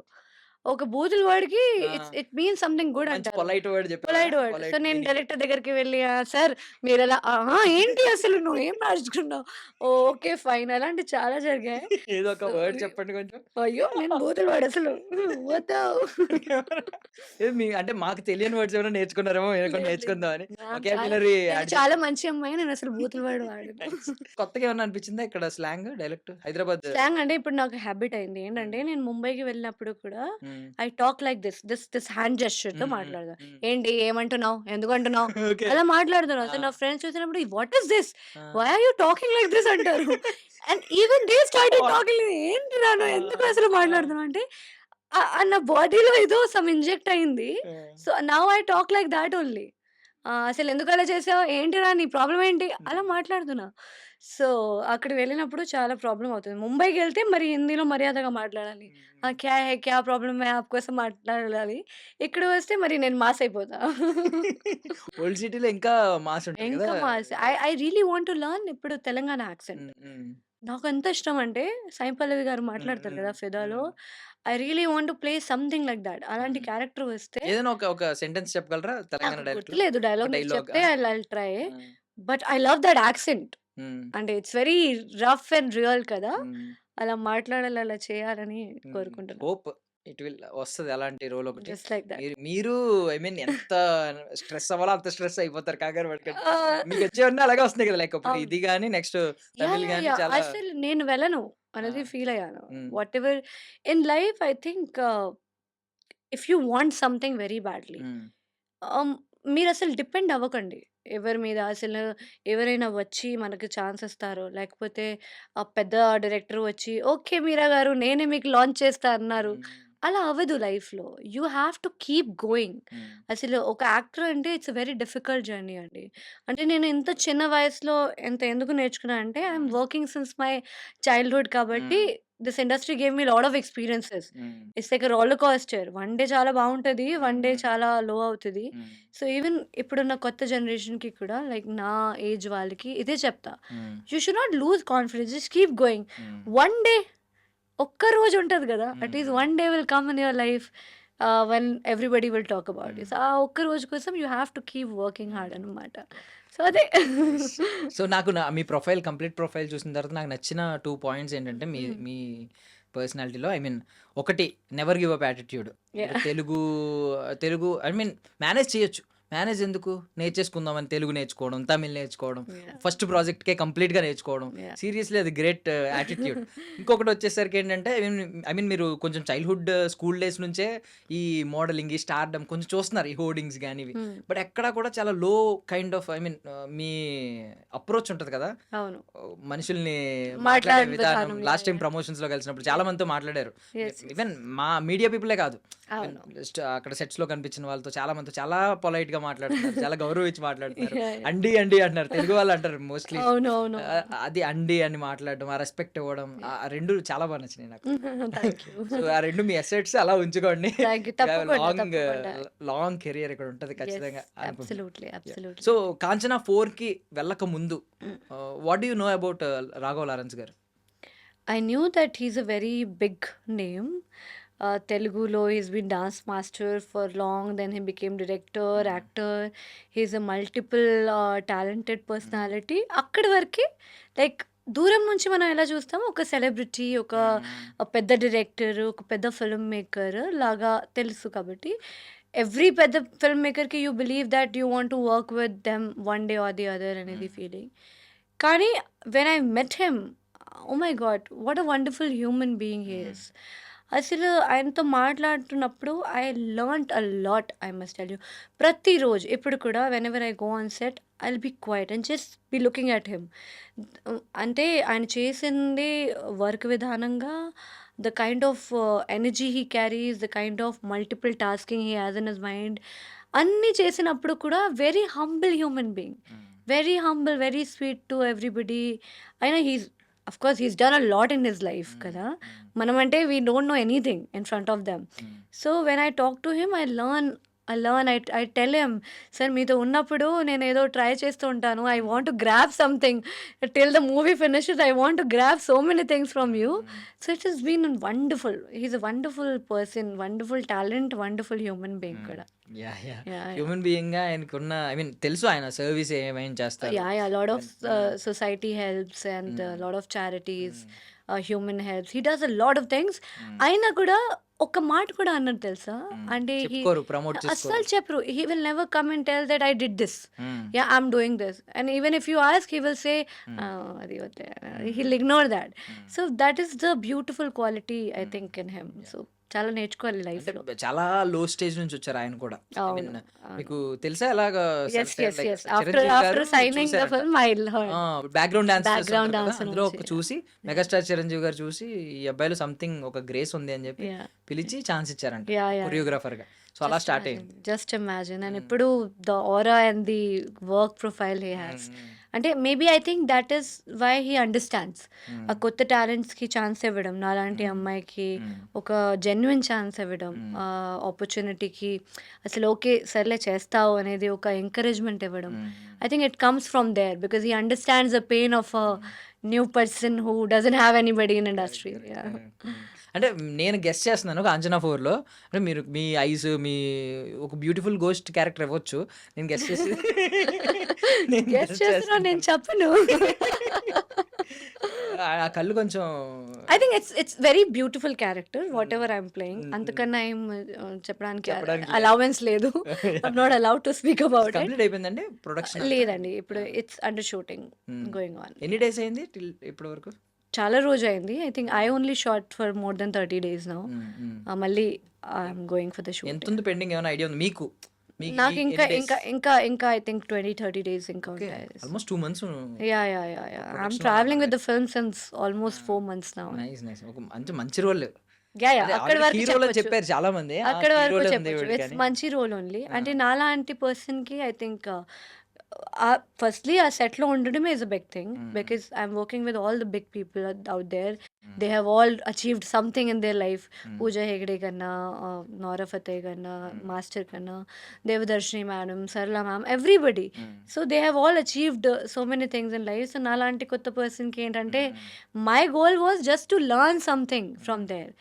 ఒక బూతుల వర్డ్‌కి ఆ! ఇట్ మీన్స్ సంథింగ్ గుడ్ మంచి అంటారు. పొలైట్ వర్డ్ చెప్పేవారా? Polite word. సో, పొలైట్ నేను మీనింగ్. డైరెక్టర్ దగ్గరికి వెళ్ళి సార్ మీరెలా ఏంటి అసలు నువ్వేం నేర్చుకున్నావు? ఓకే. ఫైన్. అలాంటివి చాలా జరిగాయి. ఏదో ఒక సో, వర్డ్ చెప్పండి కొంచెం. అయ్యో! నేను బూతుల వర్డ్ అసలు వద్దు. ఏది మీ అంటే మాకు తెలియని వర్డ్స్ ఏమైనా నేర్చుకున్నారేమో మేము కూడా లేదు లేదు. నేర్చుకుందామని. చాలా వొకాబ్యులరీ నేను యాడ్ చాలా చేసారు. మంచి అమ్మాయి. నేనసలు బూతుల వర్డ్ వాడను. నైస్. కొత్తగా ఏమన్నా అనిపించిందా ఇక్కడ స్లాంగ్, డైలెక్ట్? హైదరాబాద్. స్లాంగ్ అంటే ఇప్పుడు నాకు హాబిట్ అయింది. హ్మ్. ఏంటంటే నేను ముంబైకి వెళ్ళినప్పుడు కూడా hmm. I talk like this hand జెస్చర్‌తో హ్మ్. హ్మ్. మాట్లాడతా. హ్మ్. ఏంటి? ఏమంటున్నావు? ఎందుకంటున్నావు? ఓకే. అలా మాట్లాడుతున్నా. ఆ! సో, నా ఫ్రెండ్స్ చూసినప్పుడు వాట్ ఈస్ దిస్? ఆ! Why are you talking like this అంటారు. And even they started what talking ఏంటిరా ఆ! నువ్వు ఎందుకు అసలు ఆ! మాట్లాడుతున్నావు అంటే నా బాడీలో ఏదో సమ్ ఇంజెక్ట్ అయింది. ఆ! So, now I talk like thought only. అసలు ఎందుకు అలా చేసావు? ఏంటిరా నీ ప్రాబ్లమ్ ఏంటి? అలా హ్మ్. మాట్లాడుతున్నా. సో, అక్కడికి వెళ్ళినప్పుడు చాలా ప్రాబ్లమ్ అవుతది. ముంబైకెళ్తే మరి హిందీలో మర్యాదగా మాట్లాడాలి. హ్మ్. క్యా హై? క్యా ప్రాబ్లమ్ హై? ఆప్ కోసం మాట్లాడాలి. ఇక్కడ వస్తే మరి నేను మాస్ అయిపోతా. ఓల్డ్ సిటీలో ఇంకా మాస్ ఉంటది కదా! ఇంకా mass. I really want to learn ఇప్పుడు తెలంగాణ యాక్సెంట్. హ్మ్. హ్మ్. నాకెంత ఇష్టం అంటే సాయి పల్లవి గారు హ్మ్. మాట్లాడతారు హ్మ్. కదా! 'ఫిదాలో' హ్మ్. I really want to play something like that. అలాంటి హ్మ్. క్యారెక్టర్ వస్తే ఏదైనా ఒక సెంటెన్స్ చెప్పగలరా తెలంగాణ నాకు డైలెక్ట్‌లో? గుర్తులేదు ఒక డైలాగ్ మీరు డైలాగ్. చెప్తే ఆ! I'll try. ఆ! But I love that accent. Hmm. అంటే it's very rough and real కదా! హ్మ్. అలా మాట్లాడాలి, అలా చేయాలని హ్మ్. కోరుకుంటున్నా. హోప్ ఇట్ విల్ వస్తది అలాంటి రోల్ ఒకటి. Just like that. మీరు ఐ మీన్ ఎంత స్ట్రెస్ అవ్వాలో అంత స్ట్రెస్ అయిపోతారు కంగారు పడకండి. ఆహ్, మీకొచ్చేవన్నీ అలాగే వస్తున్నాయి కదా! లైక్ ఇప్పుడు అవును. ఇది గాని నెక్స్ట్ యాహ్! తమిళ్ యాహ్! గాని యాహ్! చాలా. అసలు నేను వెళ్ళను ఆ! అనేది ఫీల్ అయ్యాను. హ్మ్. Whatever in life I think if you want something very badly హ్మ్. ఆహ్, మీరసలు డిపెండ్ అవ్వకండి. ఎవరి మీద అసలు ఎవరైనా వచ్చి మనకు ఛాన్స్ ఇస్తారో, లేకపోతే పెద్ద డైరెక్టర్ వచ్చి, "ఓకే మీరా గారు నేనే మీకు లాంచ్ చేస్తా" అన్నారు. హ్మ్. అలా అవ్వదు లైఫ్‌లో. You have to keep going. హ్మ్. అసలు ఒక యాక్టర్ అంటే ఇట్స్ వెరీ డిఫికల్ట్ జర్నీ అండి. అంటే నేను ఇంత చిన్న వయసులో ఎందుకు నేర్చుకున్నా అంటే ఐయామ్ హ్మ్. వర్కింగ్ సిన్స్ మై చైల్డ్‌హుడ్ కాబట్టి hmm. This industry gave me lot of experiences. Hmm. It's like a roller coaster. One day చాలా బావుంటది. వన్ డే హ్మ్. చాలా లో అవుతది. హ్మ్. సో, ఈవెన్ ఇప్పుడున్న కొత్త జనరేషన్‌కి కూడా లైక్ నా ఏజ్ వాళ్ళకి ఇదే చెప్తా. హ్మ్. You should not lose confidence. Just keep going. హ్మ్. వన్ డే ఒక్క రోజు ఉంటది గదా! అట్‌లీస్ట్ హ్మ్. One day will come in your life when everybody will talk about it. హ్మ్. సో, ఆ ఒక్క రోజు కోసం you have to keep working hard హ్మ్. అనమాట. సో, అదే. నైస్. సో, నాకు మీ కంప్లీట్ ప్రొఫైల్ చూసిన తర్వాత నాకు నచ్చిన 2 పాయింట్స్ ఏంటంటే మీ హ్మ్. మీ పర్సనాలిటీలో ఐ మీన్ ఒకటి never give up attitude. Yeah. Telugu I mean manage చేయొచ్చు. మేనేజ్ ఎందుకు? నేర్చేసుకుందామని తెలుగు నేర్చుకోవడం, తమిళ్ నేర్చుకోవడం, Yeah. ఫస్ట్ ప్రాజెక్ట్‌కే కంప్లీట్‌గా నేర్చుకోవడం. Yeah. సీరియస్‌లీ అది గ్రేట్ యాటిట్యూడ్. ఇంకొకటి వచ్చేసరికి ఏంటంటే ఐ మీన్ మీరు కొంచెం చైల్డ్‌హుడ్ స్కూల్ డేస్ నుంచే ఈ మోడలింగ్, ఈ స్టార్డమ్ కొంచెం చూస్తున్నారు. ఈ హోర్డింగ్స్ గాని ఇవి. Hmm. బట్ ఎక్కడా కూడా చాలా లో kind of I mean me approach ఉంటది కదా! అవును. మనుషుల్ని మాట్లాడే మాట్లాడే విధానం. విధానం. లాస్ట్ టైం ప్రమోషన్స్‌లో కలిసినప్పుడు చాలా మందితో మాట్లాడారు. Yes, yes. ఈవెన్ మా మీడియా పీపులే కాదు. అవును. జస్ట్ అక్కడ సెట్స్‌లో కనిపించిన వాళ్ళతో చాలా మందితో చాలా పొలైట్‌గా మాట్లాడుతున్నారు. చాలా గౌరవించి మాట్లాడుతున్నారు. Yeah, yeah. అండి అండి అంటున్నారు. తెలుగు వాళ్ళు అంటారు మోస్ట్లీ. అవును. అవును. అది అండి అని మాట్లాడడం, ఆ రెస్పెక్ట్ ఇవ్వడం, ఆ 2 చాలా బాగా నచ్చినాయి నాకు. Thank you. సో ఆ 2 మీ అసెట్స్ అలా ఉంచుకోండి. Thank you. తప్పకుండా, లాంగ్ తప్పకుండా. లాంగ్ కెరియర్ ఇక్కడ ఉంటది ఖచ్చితంగా అనుకుంటున్నాను. Absolutely, absolutely. సో కాంచనా 4కి వెళ్ళక ముందు what do you know about Raghav Lawrence గారు? I knew that he's a very big name. Telugulo, he's been dance master for long. Then he became director, actor. He's a multiple talented personality. అక్కడి వరకే like దూరం నుంచి మనం ఎలా చూస్తామో ఒక celebrity, ఒక పెద్ద డైరెక్టర్, ఒక పెద్ద ఫిల్మ్ మేకర్ లాగా తెలుసు. కాబట్టి ఎవ్రీ పెద్ద ఫిల్మ్ మేకర్కి you believe that you want to work with them one day or the other అనేది ఫీలింగ్. కానీ when I met him, oh my God, what a wonderful human being he is. అసలు ఆయనతో మాట్లాడుతున్నప్పుడు I learned a lot, I must tell you. ప్రతిరోజు ఇప్పుడు కూడా whenever I go on set I will be quiet and just be looking at him. అంటే ఆయన చేసింది work విధానంగా, the kind of energy he carries, the kind of multiple tasking he has in his mind, అన్నీ చేసినప్పుడు కూడా very humble human being, very humble, very sweet to everybody. అయినా of course he's done a lot in his life kada, manamante we don't know anything in front of them. So when I talk to him, I learn, I tell him, sir meeto unnappudu nenu edo try chestu untanu, I want to grab something till the movie finishes, I want to grab so many things from you. So it has been wonderful. He's a wonderful person, wonderful talent, wonderful human being kuda. Yeah. Human being గా ఆయనకున్న I mean తెలుసు ఆయన service ఏమైనా చేస్తారు. Yeah, a lot of society helps and a lot of charities, human helps. He does a lot of things. అయినా కూడా ఒక మాట కూడా అన్నది తెలుసా, అంటే చెప్పుకోరు, ప్రమోట్ అస్సలు చేసుకోరు. చెప్పరు. He will never come and tell that I did this. Yeah, I'm doing this. And even if you ask, he will say, అది వద్దే. He'll ignore that. So that is the beautiful quality I think in him. So చాలా నేర్చుకోవాలి life లో. అంటే చాలా లో stage నుంచి వచ్చారు ఆయన కూడా. I mean, అవును. మీకు తెలుసా ఎలాగా Yes. After signing the film, I heard. Background Background dance dancer అందులో నుంచి. చూసి మెగాస్టార్ చిరంజీవి గారు చూసి ఈ అబ్బాయిలో సంథింగ్ ఒక గ్రేస్ ఉంది అని చెప్పి Yeah. పిలిచి ఛాన్స్ ఇచ్చారంట Yeah. కొరియోగ్రాఫర్ గా. సో అలా స్టార్ట్ అయింది. Just imagine. అండ్ ఇప్పుడు the aura and the work profile he has, అంటే maybe I think that is why he understands. ఆ కొత్త టాలెంట్స్కి ఛాన్స్ ఇవ్వడం, నాలాంటి అమ్మాయికి ఒక జెన్యున్ ఛాన్స్ ఇవ్వడం, ఆపర్చునిటీకి అసలు ఓకే సర్లే చేస్తావు అనేది ఒక ఎంకరేజ్మెంట్ ఇవ్వడం. I think it comes from there because he understands the pain of a new person who doesn't have anybody in industry. అంటే నేను గెస్ట్ చేస్తున్నాను కాంచనా 4లో, అంటే మీరు మీ ఐస్ మీ ఒక బ్యూటిఫుల్ గోస్ట్ క్యారెక్టర్ ఇవ్వచ్చు. నేను గెస్ట్ చేసి గెస్ట్ చేస్తున్నా, నేను చెప్పను. ఆ కళ్ళు కొంచెం I think it's very beautiful character whatever I'm playing. అంతకన్నా ఏం చెప్పడానికి అలౌవెన్స్ లేదు. I'm not allowed to speak about it. Complete అయిపోయిందండి ప్రొడక్షన్? లేదండి, ఇప్పుడు it's under shooting going on. ఎన్ని డేస్ అయింది ఇప్పటి వరకు? చాలా రోజు అయింది. I think I only shot for more than 30 days now. మళ్ళీ I'm going for the shoot. ఎంత ఉంది పెండింగ్, ఏమైనా ఐడియా ఉంది మీకు? నాకు ఇంకా ఐ థింక్ 20-30 days ఇంకా ఉంటాయి. Almost 2 months. Yeah I'm travelling with the film since almost 4 months now. Nice ఒక మంచి రోల్. అక్కడ వరకు చెప్పొచ్చు, చెప్పారు చాలా మంది. అక్కడ వరకు చెప్పొచ్చు. ఇట్స్ మంచి రోల్ ఓన్లీ. అంటే నాలాంటి పర్సన్ కి ఐ థింక్ ఫస్ట్లీ ఆ సెట్లో ఉండడమే is a big thing because I'm working with all the big people out there. They have all achieved something in their life. Pooja Hegde కన్నా, నోరా ఫతేహ్ కన్నా, master కన్నా, Devadarshini madam, Sarala ma'am, everybody. So they have all achieved so many things in life. So నాలాంటి కొత్త పర్సన్కి ఏంటంటే my goal was just to learn something from there.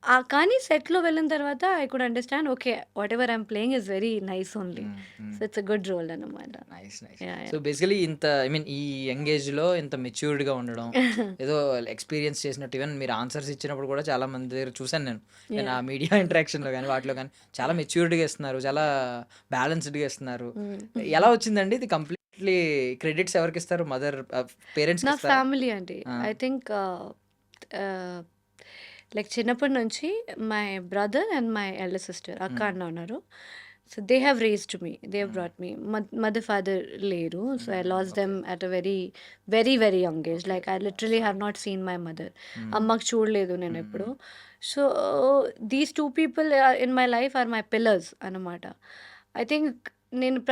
కానీ సెట్‌లో వెళ్ళిన తర్వాత I could understand okay. Whatever I'm playing is very nice only. So, it's a good role అన్నమాట. Nice. Yeah! So, yeah! Basically ఇంత ఐ మీన్ ఈ young ఏజ్‌లో ఇంత మెచ్యూర్డ్‌గా ఉండడం, ఏదో ఎక్స్‌పీరియన్స్ చేసినట్టు ఈవెన్ మీరు ఆన్సర్స్ ఇచ్చినప్పుడు కూడా చాలా మంది దగ్గర చూసాను నేను. నేను ఆ యాహ్! మీడియా ఇంటరాక్షన్‌లో గాని, వాటిలో గాని చాలా మెచ్యూర్డ్‌గా ఇస్తున్నారు. చాలా బ్యాలెన్స్డ్‌గా ఇస్తున్నారు. ఎలా వచ్చిందండి ఇది కంప్లీట్‌లీ క్రెడిట్స్ ఎవరికిస్తారు? పేరెంట్స్‌కి నా ఇస్తారా? ఫ్యామిలీ అండి. ఆ! ఐ థింక్ లైక్ చిన్నప్పటి నుంచి my brother and my elder sister అక్క, హ్మ్. అన్న ఉన్నారు. So, they have raised me. They have hmm. Brought me. Mother, father లేరు. So, I lost okay. Them at a very, very, very young age. Okay. Like I okay. Literally have sorry. Not seen my mother. Hmm. అమ్మకి చూడలేదు నేనెప్పుడు. Hmm. So, these 2 people in my life are my pillars అన్నమాట. I think నేను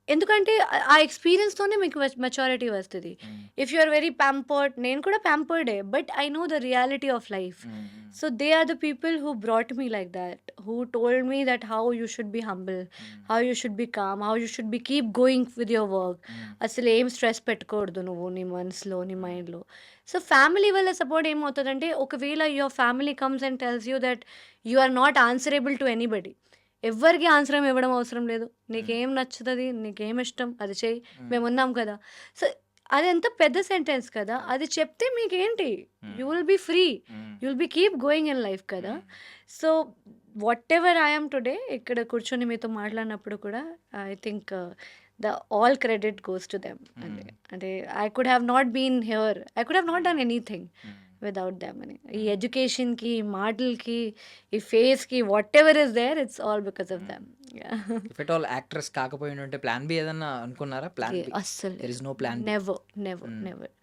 ఎందుకంటే ఆ ఎక్స్‌పీరియన్స్‌తోనే మీకు maturity వస్తది. Hmm. If you are very pampered, నేను కూడా ప్యాంపర్డే. But I know the reality of life. Hmm. So, they are the people who brought me like that. Who told me that how you should be humble, హ్మ్. how you should be calm, how you should be keep going with your work. హ్మ్. అసలు ఏం stress పెట్టుకోవద్దు నువ్వు నీ మనసులో, నీ హ్మ్. మైండ్‌లో. సో, ఫ్యామిలీ వల్ల సపోర్ట్ ఏమవుతదంటే, ఒకవేళ your family comes and tells you that you are not answerable to anybody. ఎవ్వరికీ ఆన్సర్ ఇవ్వడం అవసరం లేదు. హ్మ్. నీకేం నచ్చుతది, నీకేమిష్టం అది చెయ్యి. హ్మ్. మేమున్నాం కదా! సో, అదెంత పెద్ద సెంటెన్స్ కదా! కరెక్ట్. అది చెప్తే మీకేంటి? Hmm. You will be free. Hmm. You will be keep going in life కదా! Hmm. So, whatever I am today ఇక్కడ కూర్చొని మీతో మాట్లాడినప్పుడు కూడా I think the all credit goes to them. అంటే హ్మ్. అంటే I could have not been here. I could have not hmm. Done anything hmm. Without them అని. ఈ hmm. ఎడ్యుకేషన్‌కి, ఈ మాటలకి, ఈ ఫేస్‌కి whatever is there it's all because of హ్మ్. Them. Yeah! If at all actress కాకపోయుండుంటే ప్లాన్ బి ఏదన్నా అనుకున్నారా? Plan B. అస్సలు దేర్ లేదు. Is no plan B. Never, never, hmm. Never.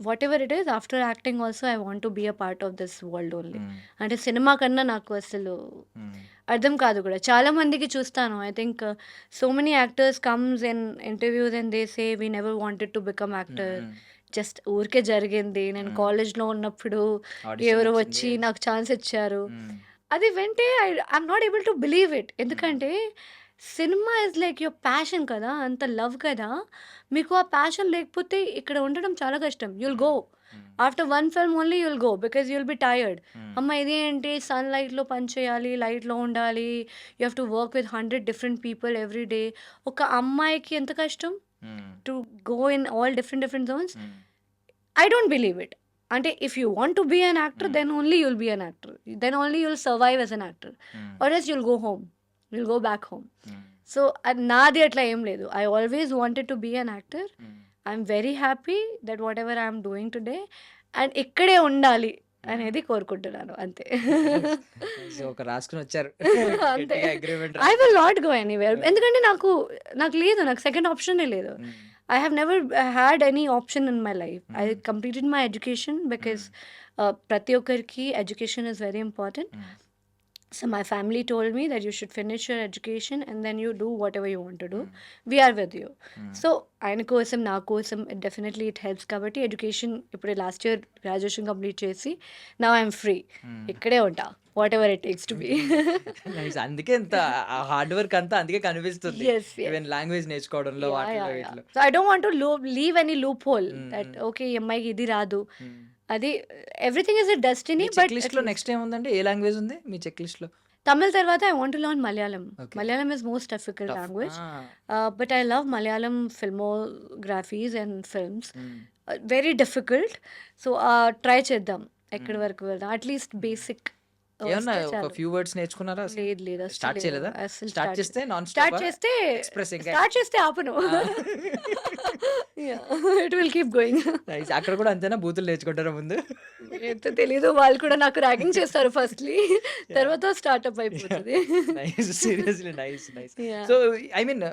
Whatever it is after acting also I want to be a part of this world only. Hmm. అంటే cinema కన్నా నాకు అసలు హ్మ్. అర్థం కాదు కూడా. చాలా మందికి చూస్తాను. I think so many actors comes in interviews and they say we never wanted to become hmm. Actor. Hmm. Just ఊరికే జరిగింది. నేను హ్మ్. కాలేజ్‌లో ఉన్నప్పుడు ఆడిషన్ ఎవరో వచ్చింది. వచ్చి నాకు ఛాన్స్ ఇచ్చారు. హ్మ్. అది వింటే I'm not able to believe it. హ్మ్. ఎందుకంటే cinema is like your passion కదా! అంత లవ్ కదా! మీకు ఆ ప్యాషన్ లేకపోతే ఇక్కడ ఉండడం చాలా కష్టం. You'll go. Hmm. Hmm. After one film only you'll go. Because you'll be tired. Hmm. అమ్మ ఇదేంటి సన్‌లైట్‌లో పని చేయాలి, లైట్‌లో ఉండాలి. You have to work with 100 different people every day. ఒక అమ్మాయికి ఎంత కష్టం hmm. To go in all different different zones. Hmm. I don't believe it. అంటే if you want to be an actor hmm. Then only you'll be an actor. Then only you'll survive as an actor. Hmm. Or else you'll go home. You'll go back home. Hmm. So, నాది అట్లా ఏం లేదు. I always wanted to be an actor. Hmm. I'm very happy that whatever I'm doing today and ఇక్కడే ఉండాలి hmm. అనేది కోరుకుంటున్నాను అంతే. Nice. Nice. ఒక రాసుకొనొచ్చారు. అంతే. గట్టిగా అగ్రీమెంట్ ఐ విల్ రాసుకొని. Not go anywhere. ఆ! ఎందుకంటే నాకు లేదు. నాకు సెకండ్ ఆప్షనే లేదు. హ్మ్. I have never had any option in my life. I హ్మ్. completed my education because హ్మ్. ప్రతి ఒక్కరికి education is very important. హ్మ్. So my family told me that you should finish your education and then you do whatever you want to do. హ్మ్. We are with you. Hmm. So ఆయన కోసం నా కోసం definitely it helps కాబట్టి education ఇప్పుడు last year graduation complete చేసి now I'm free. Hmm. ఇక్కడే ఉంటా whatever it takes to be. Nice. అందుకే ఇంత ఆ హార్డ్ వర్క్ అంతా అందుకే కనిపిస్తుంది. Yes yes. ఈవెన్ లాంగ్వేజ్ నేర్చుకోవడంలో యాహ్! వాటిల్లో యాహ్! యాహ్! వీటిలో. So, I don't want to leave any loophole hmm. That hmm. Okay ఈ అమ్మాయికి ఇది రాదు. హ్మ్. అది ఎవ్రీథింగ్ ఈస్ ఎ మీ డెస్టినీ చెక్ బట్ లిస్ట్‌లో అట్‌లీస్ట్ నెక్స్ట్ ఏముందండి? ఏ లాంగ్వేజ్ ఉంది మీ చెక్ లిస్ట్‌లో? తమిళ్ తర్వాత I want to learn Malayalam. Okay. Malayalam is most difficult tough. Language. ఆ! But I love Malayalam filmographies and films. Hmm. Very difficult. So, try చేద్దాం. ఎక్కడి హ్మ్. వరకు వెళ్దాం. అట్‌లీస్ట్ హ్మ్. బేసిక్ ఏమన్నా వస్తే ఒక చాలు. ఫ్యూ వర్డ్స్ నేర్చుకున్నారా అసలు? లేదు. లేదు. అస్సలు స్టార్ట్ లేదు. చేయలేదా? అస్సలు స్టార్ట్ చేస్తే నాన్ స్టార్ట్ స్టాపా? చేస్తే ఎక్స్‌ప్రెస్ ఇంకా స్టార్ట్ చేస్తే ఆపను. ఆ! Yeah! It will keep going. Nice. అక్కడ కూడా అంతేనా? బూతులు నేర్చుకుంటారా ముందు? ఏంటో తెలీదు. వాళ్ళు కూడా నాకు ర్యాగింగ్ చేస్తారు ఫస్ట్‌లీ. యాహ్! తర్వాత స్టార్టప్ యాహ్! అయిపోతది. Nice. Seriously nice. Nice. Yeah! So, I mean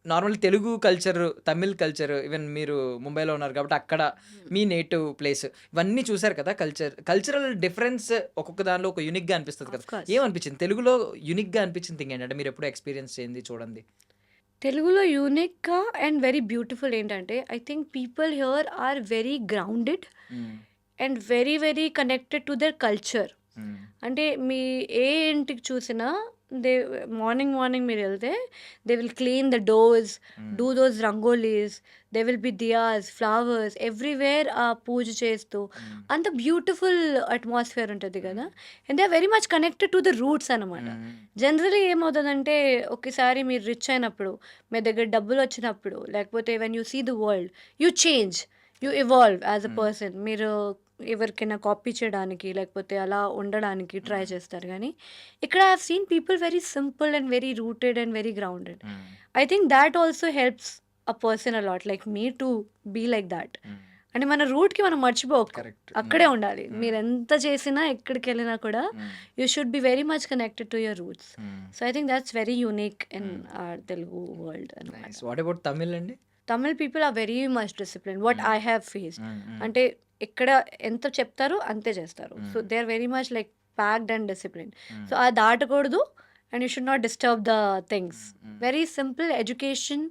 normal Telugu culture, Tamil culture even మీరు ముంబైలో ఉన్నారు కాబట్టి అక్కడ మీ నేటివ్ ప్లేస్ ఇవన్నీ చూసారు కదా! కల్చరల్ డిఫరెన్స్ ఒక్కొక్క దానిలో ఒక యూనిక్‌గా అనిపిస్తది కదా! Of course. ఏమనిపించింది? తెలుగులో యూనిక్‌గా అనిపించిన థింగ్ ఏంటంటే మీరెప్పుడు ఎక్స్‌పీరియన్స్ చేయంది చూడండి? తెలుగులో యూనిక్‌గా అండ్ వెరీ బ్యూటిఫుల్ ఏంటంటే I think people here are very grounded hmm. And very, very connected to their culture. Hmm. అంటే మీ ఏ ఇంటికి చూసినా దే మార్నింగ్ మీరెళ్తే they will clean the doors, do those rangolis, they will be diyas, flowers everywhere puja చేస్తూ అంత beautiful atmosphere ఉంటది కదా! And they are very much connected to the roots అనమాట. జనరల్లీ ఏమవుతదంటే ఒకేసారి మీరు రిచ్ అయినప్పుడు, మీ దగ్గర డబ్బులొచ్చినప్పుడు, లేకపోతే when you see the world you change, you evolve as a person. మీరు ఎవరికైనా కాపీ చేయడానికి, లేకపోతే అలా ఉండడానికి ట్రై చేస్తారు గానీ, ఇక్కడ I have seen people very simple and very rooted and very grounded. I think that also helps a person a lot like me to be like that. అంటే మన రూట్‌కి మనం మర్చిపోకు. కరెక్ట్. అక్కడే ఉండాలి. మీరెంత చేసినా, ఎక్కడికెళ్ళినా కూడా you should be very much connected to your roots. So, I think that's very unique in our Telugu world అనమాట. నైస్. వాట్ అబౌట్ తమిళ్ అండి? Tamil people are very much disciplined. What I have faced. అంటే ఎక్కడ ఎంత చెప్తారో అంతే చేస్తారు. So, they are very much like packed and disciplined. So, అది దాటకూడదు and you should not disturb the things. Very simple education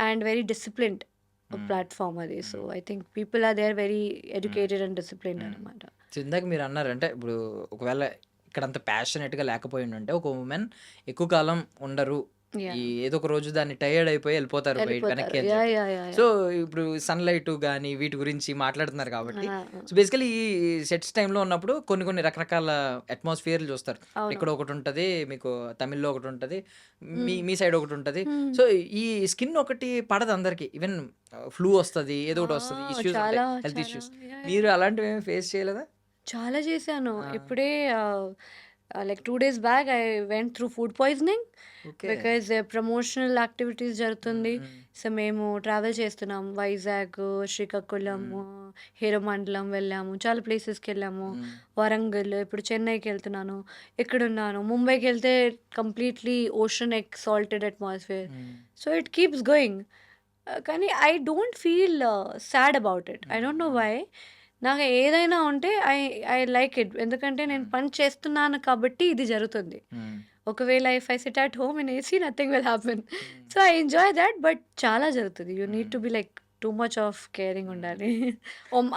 and very disciplined platform అది. So, I think people are there very educated and disciplined అనమాట. So, ఇందాక మీరు అన్నారు అంటే ఇప్పుడు ఒకవేళ ఇక్కడ అంత ప్యాషనేట్‌గా లేకపోయిండుంటే ఒక ఉమెన్ ఎక్కువ కాలం ఉండరు. యాహ్! ఈ ఏదో ఒక రోజు దాన్ని టైర్డ్ అయిపోయి వెళ్ళిపోతారు వెనక్కి వెళ్ళిపోతారు. అని యాహ్! చెప్పి. యాహ్! యాహ్! సో, ఇప్పుడు సన్‌లైట్ గాని వీటి గురించి మాట్లాడుతున్నారు కాబట్టి, ఆ! సో, బేసికల్లీ ఈ సెట్స్ టైమ్‌లో ఉన్నప్పుడు కొన్ని రకరకాల అట్మాస్ఫియర్‌లు చూస్తారు. అవును. ఇక్కడ ఒకటుంటది, మీకు తమిళ్‌లో ఒకటుంటది, మీ హ్మ్. మీ సైడ్ ఒకటుంటది. హ్మ్. సో, ఈ స్కిన్ ఒకటి పడదు అందరికి. ఈవెన్ ఫ్లూ వస్తది, ఏదో ఒకటి వస్తది, ఇష్యూస్ ఉంటాయి, చాలా హెల్త్ చాలా ఇష్యూస్. యాహ్! మీరు యాహ్! అలాంటివి ఏమి ఫేస్ చేయలేదా? చాలా చేశాను. ఆ! ఇప్పుడే like 2 days back I went through food poisoning okay. Because promotional activities జరుగుతుంది. హ్మ్. సో, మేము ట్రావెల్ చేస్తున్నాం. వైజాగ్, శ్రీకాకుళం, హీరమండలం వెళ్ళాము. చాలా ప్లేసెస్‌కెళ్ళాము. హ్మ్. వరంగల్, ఇప్పుడు చెన్నైకెళ్తున్నాను. ఇక్కడున్నాను. ముంబైకెళ్తే completely oceanic salted atmosphere. Hmm. So, it keeps going. కానీ I don't feel sad about it. I don't know why. నాకు ఏదైనా ఉంటే ఐ లైక్ ఇట్. ఎందుకంటే నేను పని చేస్తున్నాను కాబట్టి ఇది జరుగుతుంది. హ్మ్. ఒకవేళ if I SIT at home in AC nothing will happen. So, I enjoy that. But చాలా జరుగుతది. You need to be like too much of caring ఉండాలి.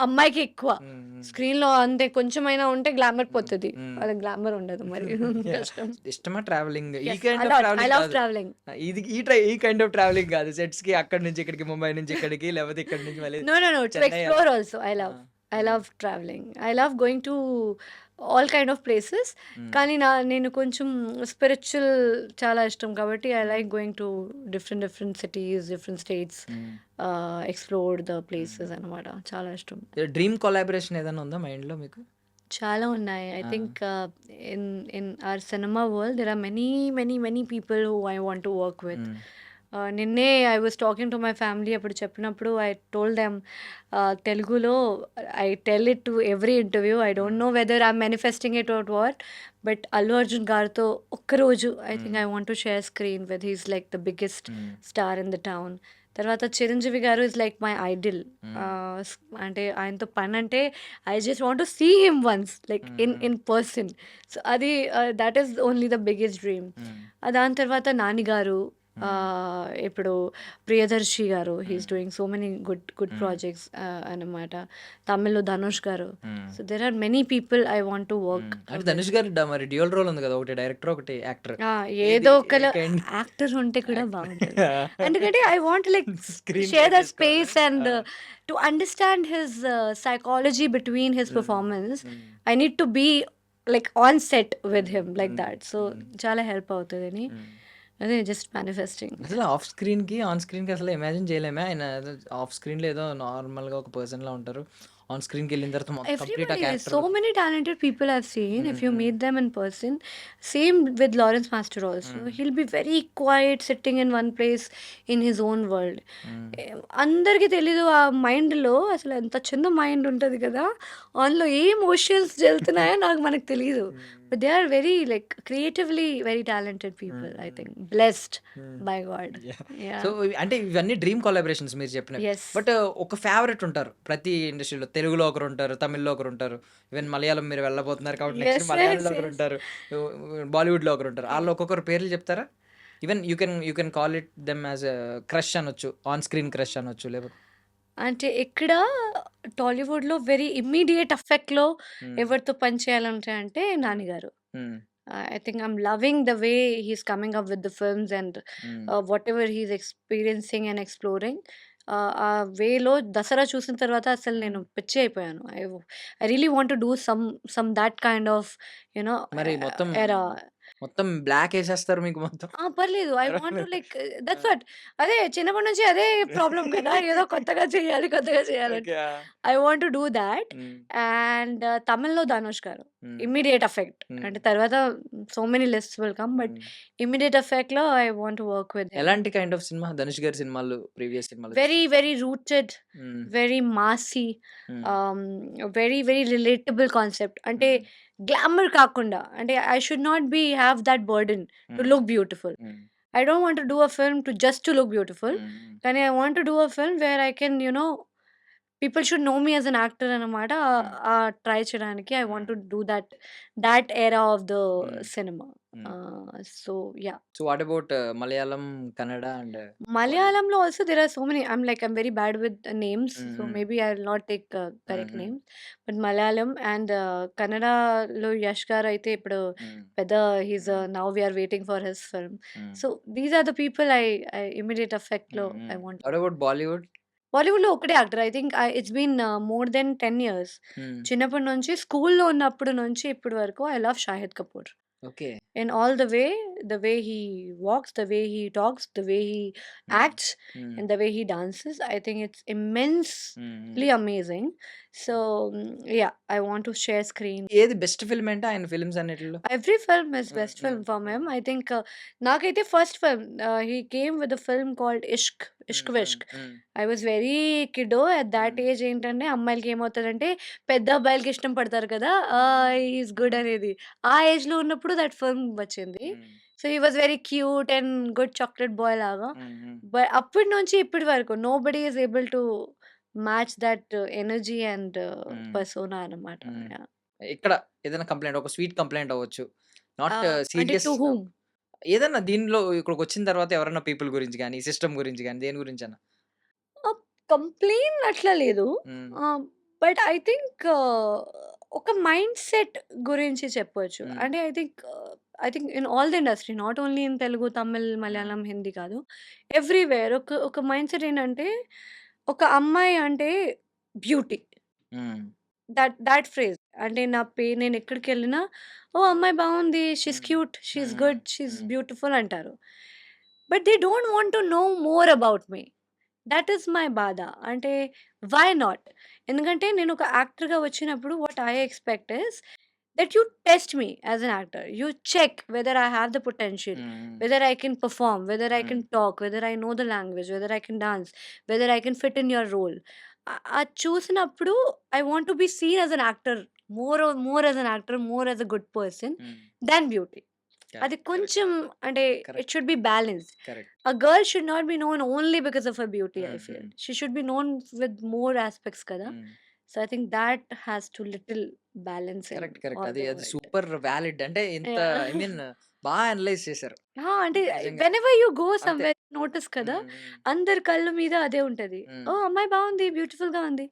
అమ్మాయికి ఎక్కువ. హ్మ్. స్క్రీన్‌లో అంతే కొంచెమైనా ఉంటే గ్లామర్ పోతది. హ్మ్. వాళ్ళకి గ్లామర్ ఉండదు మరి. యాహ్! కష్టం. ఇష్టమా ట్రావెలింగ్? ఈ yes. Kind I of love travelling కాదు. ట్రావెలింగ్. ఈ కైండ్ ఆఫ్ ట్రావెలింగ్ కాదు. సెట్స్‌కి అక్కడి నుంచి ఇక్కడికి, ముంబై నుంచి ఇక్కడికి, లేకపోతే ఇక్కడి నుంచి మళ్ళీ No, to చెన్నై అలా. explore also. I ఆ! love. I హ్మ్. love traveling. I love going to all kind of places. హ్మ్. కానీ నేను కొంచెం స్పిరిచువల్ చాలా ఇష్టం కాబట్టి I like going to different cities, different states, హ్మ్. ఎక్స్‌ప్లోర్ ద ప్లేసెస్ అనమాట. చాలా ఇష్టం. డ్రీమ్ కొలాబరేషన్ ఏదైనా ఉందా మైండ్‌లో మీకు? చాలా ఉన్నాయి. I ah! Think in in our cinema world there are many people who I want to work with. Hmm. నిన్నే I was talking to my family అప్పుడు చెప్పినప్పుడు ఐ టోల్డ్ దెమ్ తెలుగులో I tell it to every interview. I don't know whether I am manifesting it or what. But Allu Arjun గారితో ఒక్కరోజు I think I want to share screen with. He is like the biggest hmm. Star in the town. తర్వాత చిరంజీవి గారు is like my idol. Hmm. అంటే ఆయనతో పనంటే I just want to see him once like in person. So, అది that is only the biggest dream. Hmm. దాని తర్వాత నాని గారు, ఇప్పుడు Priyadarshi garu he is doing so many good projects అనమాట. తమిళ్లో Dhanush garu. Hmm. So, there are many people I want to work అంటే ధనుష్ గారి మరి dual role ఉంది కదా! ఒకటి డైరెక్టర్, ఒకటి యాక్టర్. ఏదో ఏ ఒకళ్ళు కైండ్? యాక్టర్ ఉంటే కూడా బాగుంటుంది. ఎందుకంటే I want like screen share play that చేసుకోవాలా? Space and to understand his psychology between his performance. I need to be like on set with him like that. So, చాలా help అవుతుందని అదే just manifesting. అసలు off స్క్రీన్‌కి, on స్క్రీన్‌కి అసలు imagine చేయలేమే. ఆయన of స్క్రీన్‌లో ఏదో నార్మల్‌గా ఒక పర్సన్‌లా ఉంటారు. ఆన్ స్క్రీన్‌కెళ్ళిన తర్వాత మొత్తం కంప్లీట్ ఆ Everybody is. Character. So many talented people I've seen. If you meet them in person, same with Lawrence Master also. He'll be very quiet, sitting in one place in his own world. అందరికీ తెలీదు ఆ మైండ్లో అసలు ఎంత చిన్న mind ఉంటుంది కదా, అందులో ఏ ఎమోషన్స్ జరుగుతున్నాయో మనకు తెలీదు. But they are very like creatively very talented people. I think blessed by God. So, అంటే ఇవన్నీ డ్రీమ్ కొలాబరేషన్స్ మీరు చెప్పినవి. ఎస్. బట్ ఒక ఫేవరెట్ ఉంటారు ప్రతి ఇండస్ట్రీలో. తెలుగులో ఒకరుంటారు, తమిళ్‌లో ఒకరుంటారు. ఈవెన్ మలయాళం మీరు వెళ్ళబోతున్నారు కాబట్టి నెక్స్ట్ ఎస్ మలయాళంలో ఎస్ ఎస్ ఒకరుంటారు. బాలీవుడ్‌లో ఒకరుంటారు. ఆళ్ళు ఒక్కొక్కరు పేర్లు చెప్తారా? Even you can call it them as a crush అనొచ్చు. ఆన్ స్క్రీన్ క్రష్ అనొచ్చు. లేకపోతే అంటే ఇక్కడ టాలీవుడ్‌లో వెరీ ఇమ్మీడియేట్ ఎఫెక్ట్‌లో హ్మ్. ఎవరితో పని చేయాలంటే అంటే నాని గారు. హ్మ్. I think I'm loving the way he's coming up with the films and హ్మ్. whatever he's experiencing and exploring. ఆ వేలో దసరా చూసిన తర్వాత అసలు నేను హ్మ్. పిచ్చి అయిపోయాను. I really want to do some that kind of you know మరి మొత్తం ఎరా. మొత్తం బ్లాకేసేస్తారు మీకు మొత్తం. పర్లేదు. ఐ వాంట్ టు పర్వాలేదు. లైక్ ఆ! That's what. అదే చిన్నప్పటి నుంచి అదే ప్రాబ్లమ్ కదా! ఏదో కొత్తగా చేయాలి, కొత్తగా చేయాలని. ఓకే. ఆ! I want to do that. Hmm. And తమిళ్‌లో Dhanush garu. Hmm. Immediate effect. Hmm. అంటే తర్వాత so many lists will come. But hmm. Immediate ఎఫెక్ట్‌లో I want to work with him. ఎలాంటి కైండ్ ఆఫ్ సినిమా 'ధనుష్' గారి సినిమాలు ప్రీవియస్ సినిమాలు వెరీ చూసారు? Very rooted, hmm. Very massy, hmm. Very very relatable concept. అంటే hmm. Glamour కాకుండా, అంటే I should not have that burden to hmm. Look beautiful. హ్మ్. I don't want to do a film to just to look beautiful. హ్మ్. హ్మ్. కానీ I want to do a film where I can, people should know me as an actor అన్నమాట. హ్మ్. Try చేయడానికి I want హ్మ్. to do that era of the హ్మ్. cinema. Hmm. So yeah. So what about Malayalam, Kannada and Bollywood? Malayalamలో also there are so many. I'm very bad with names, హ్మ్. so హ్మ్. maybe I'll not take హ్మ్. correct హ్మ్. names. But Malayalam and Kannadalo Yash గారు అయితే ఇప్పుడు హ్మ్. పెద్ద he's హ్మ్. now we are waiting for his film. హ్మ్. So these are the people I immediate effectలో హ్మ్. I hmm. want. What about Bollywood? బాలీవుడ్‌లో ఒకటే actor. I think it's been more than 10 years. Hmm. చిన్నప్పటి నుంచి స్కూల్‌లో ఉన్నప్పటి నుంచి ఇప్పటి వరకు I love Shahid Kapoor. Okay. In all the way he walks, the way he talks, the way he హ్మ్. acts, హ్మ్. and the way he dances, I think it's హ్మ్. immensely amazing. So yeah, I want to share screen. ఏది best film అంటే ఆయన films అన్నిటిలో? Every film is హ్మ్. best హ్మ్. film for him. హ్మ్. I think నాకైతే first film he came with a film called Ishq, Ishq హ్మ్. హ్మ్. Vishk. హ్మ్. I was very kiddo at that హ్మ్. age. ఏంటంటే అమ్మాయిలకి ఏమవుతదంటే పెద్ద అబ్బాయిలకి ఇష్టం పడతారు కదా! హ్మ్. ఈస్ గుడ్ హ్మ్. అనేది. ఆ ఏజ్‌లో ఉన్నప్పుడు దట్ ఫిల్మ్ వచ్చింది. హ్మ్. So he was very cute and good chocolate boy లాగా. హ్మ్. హ్మ్. అప్పటి నుంచి ఇప్పటి వరకు nobody is able to match that energy and హ్మ్. పర్సోనా అన్నమాట. హ్మ్. యాహ్! ఇక్కడ ఏదైనా కంప్లెయింట్ ఒక స్వీట్ కంప్లెయింట్ అవ్వచ్చు. నాట్ అంటే సీరియస్ టు హూమ్? ఏదన్నా దీనిలో ఇక్కడికొచ్చిన తర్వాత ఎవరన్నా పీపుల్ గురించి గాని, సిస్టమ్ గురించి గాని, దేని గురించన్నా? కంప్లెయిన్ అట్లా లేదు. హ్మ్. బట్ ఐ థింక్ ఒక మైండ్ సెట్ గురించి చెప్పొచ్చు. హ్మ్. అంటే I think in all the industry, not only in Telugu, Tamil, హ్మ్. మలయాళం, హిందీ కాదు. ఎవ్రీవేర్ ఒక మైండ్ సెట్ ఏంటంటే, ఒక అమ్మాయి అంటే బ్యూటీ. హ్మ్. That phrase. అంటే నేనెక్కడికెళ్ళినా, ఓహ్! అమ్మాయి బావుంది. షీస్ హ్మ్. క్యూట్. షీస్ హ్మ్. గుడ్. షీస్ హ్మ్. బ్యూటిఫుల్ అంటారు. But they don't want to know more about me. That is my బాధ. అంటే వై నాట్? ఎందుకంటే నేనొక యాక్టర్‌గా వచ్చినప్పుడు what I expect is that you test me as an actor. You check whether I have the potential, హ్మ్. whether I can perform, whether I హ్మ్. can talk, whether I know the language, whether I can dance, whether I can fit in your role. అది చూసినప్పుడు I want to be seen as an actor, more as an actor, more as a good person హ్మ్. than beauty. అది correct. Correct. కొంచెం అంటే it correct. should be balanced. Correct. A girl should not be known only because of her beauty, I హ్మ్. feel. హ్మ్. She should be known with more aspects కదా! హ్మ్. So I think that has to little balance in correct. Correct. all అది the అది world. Super valid. అంటే ఇంత yeah! I mean analyse చేశారు. అంటే నిజంగా. వెనెవర్ యూ గో అంతే. సమ్‌వేర్ నోటీస్ కదా! హ్మ్. హ్మ్. అందరి కళ్ళ మీద అదే ఉంటది. హ్మ్. ఓహ్! అమ్మాయి బావుంది. బ్యూటిఫుల్‌గా ఉంది.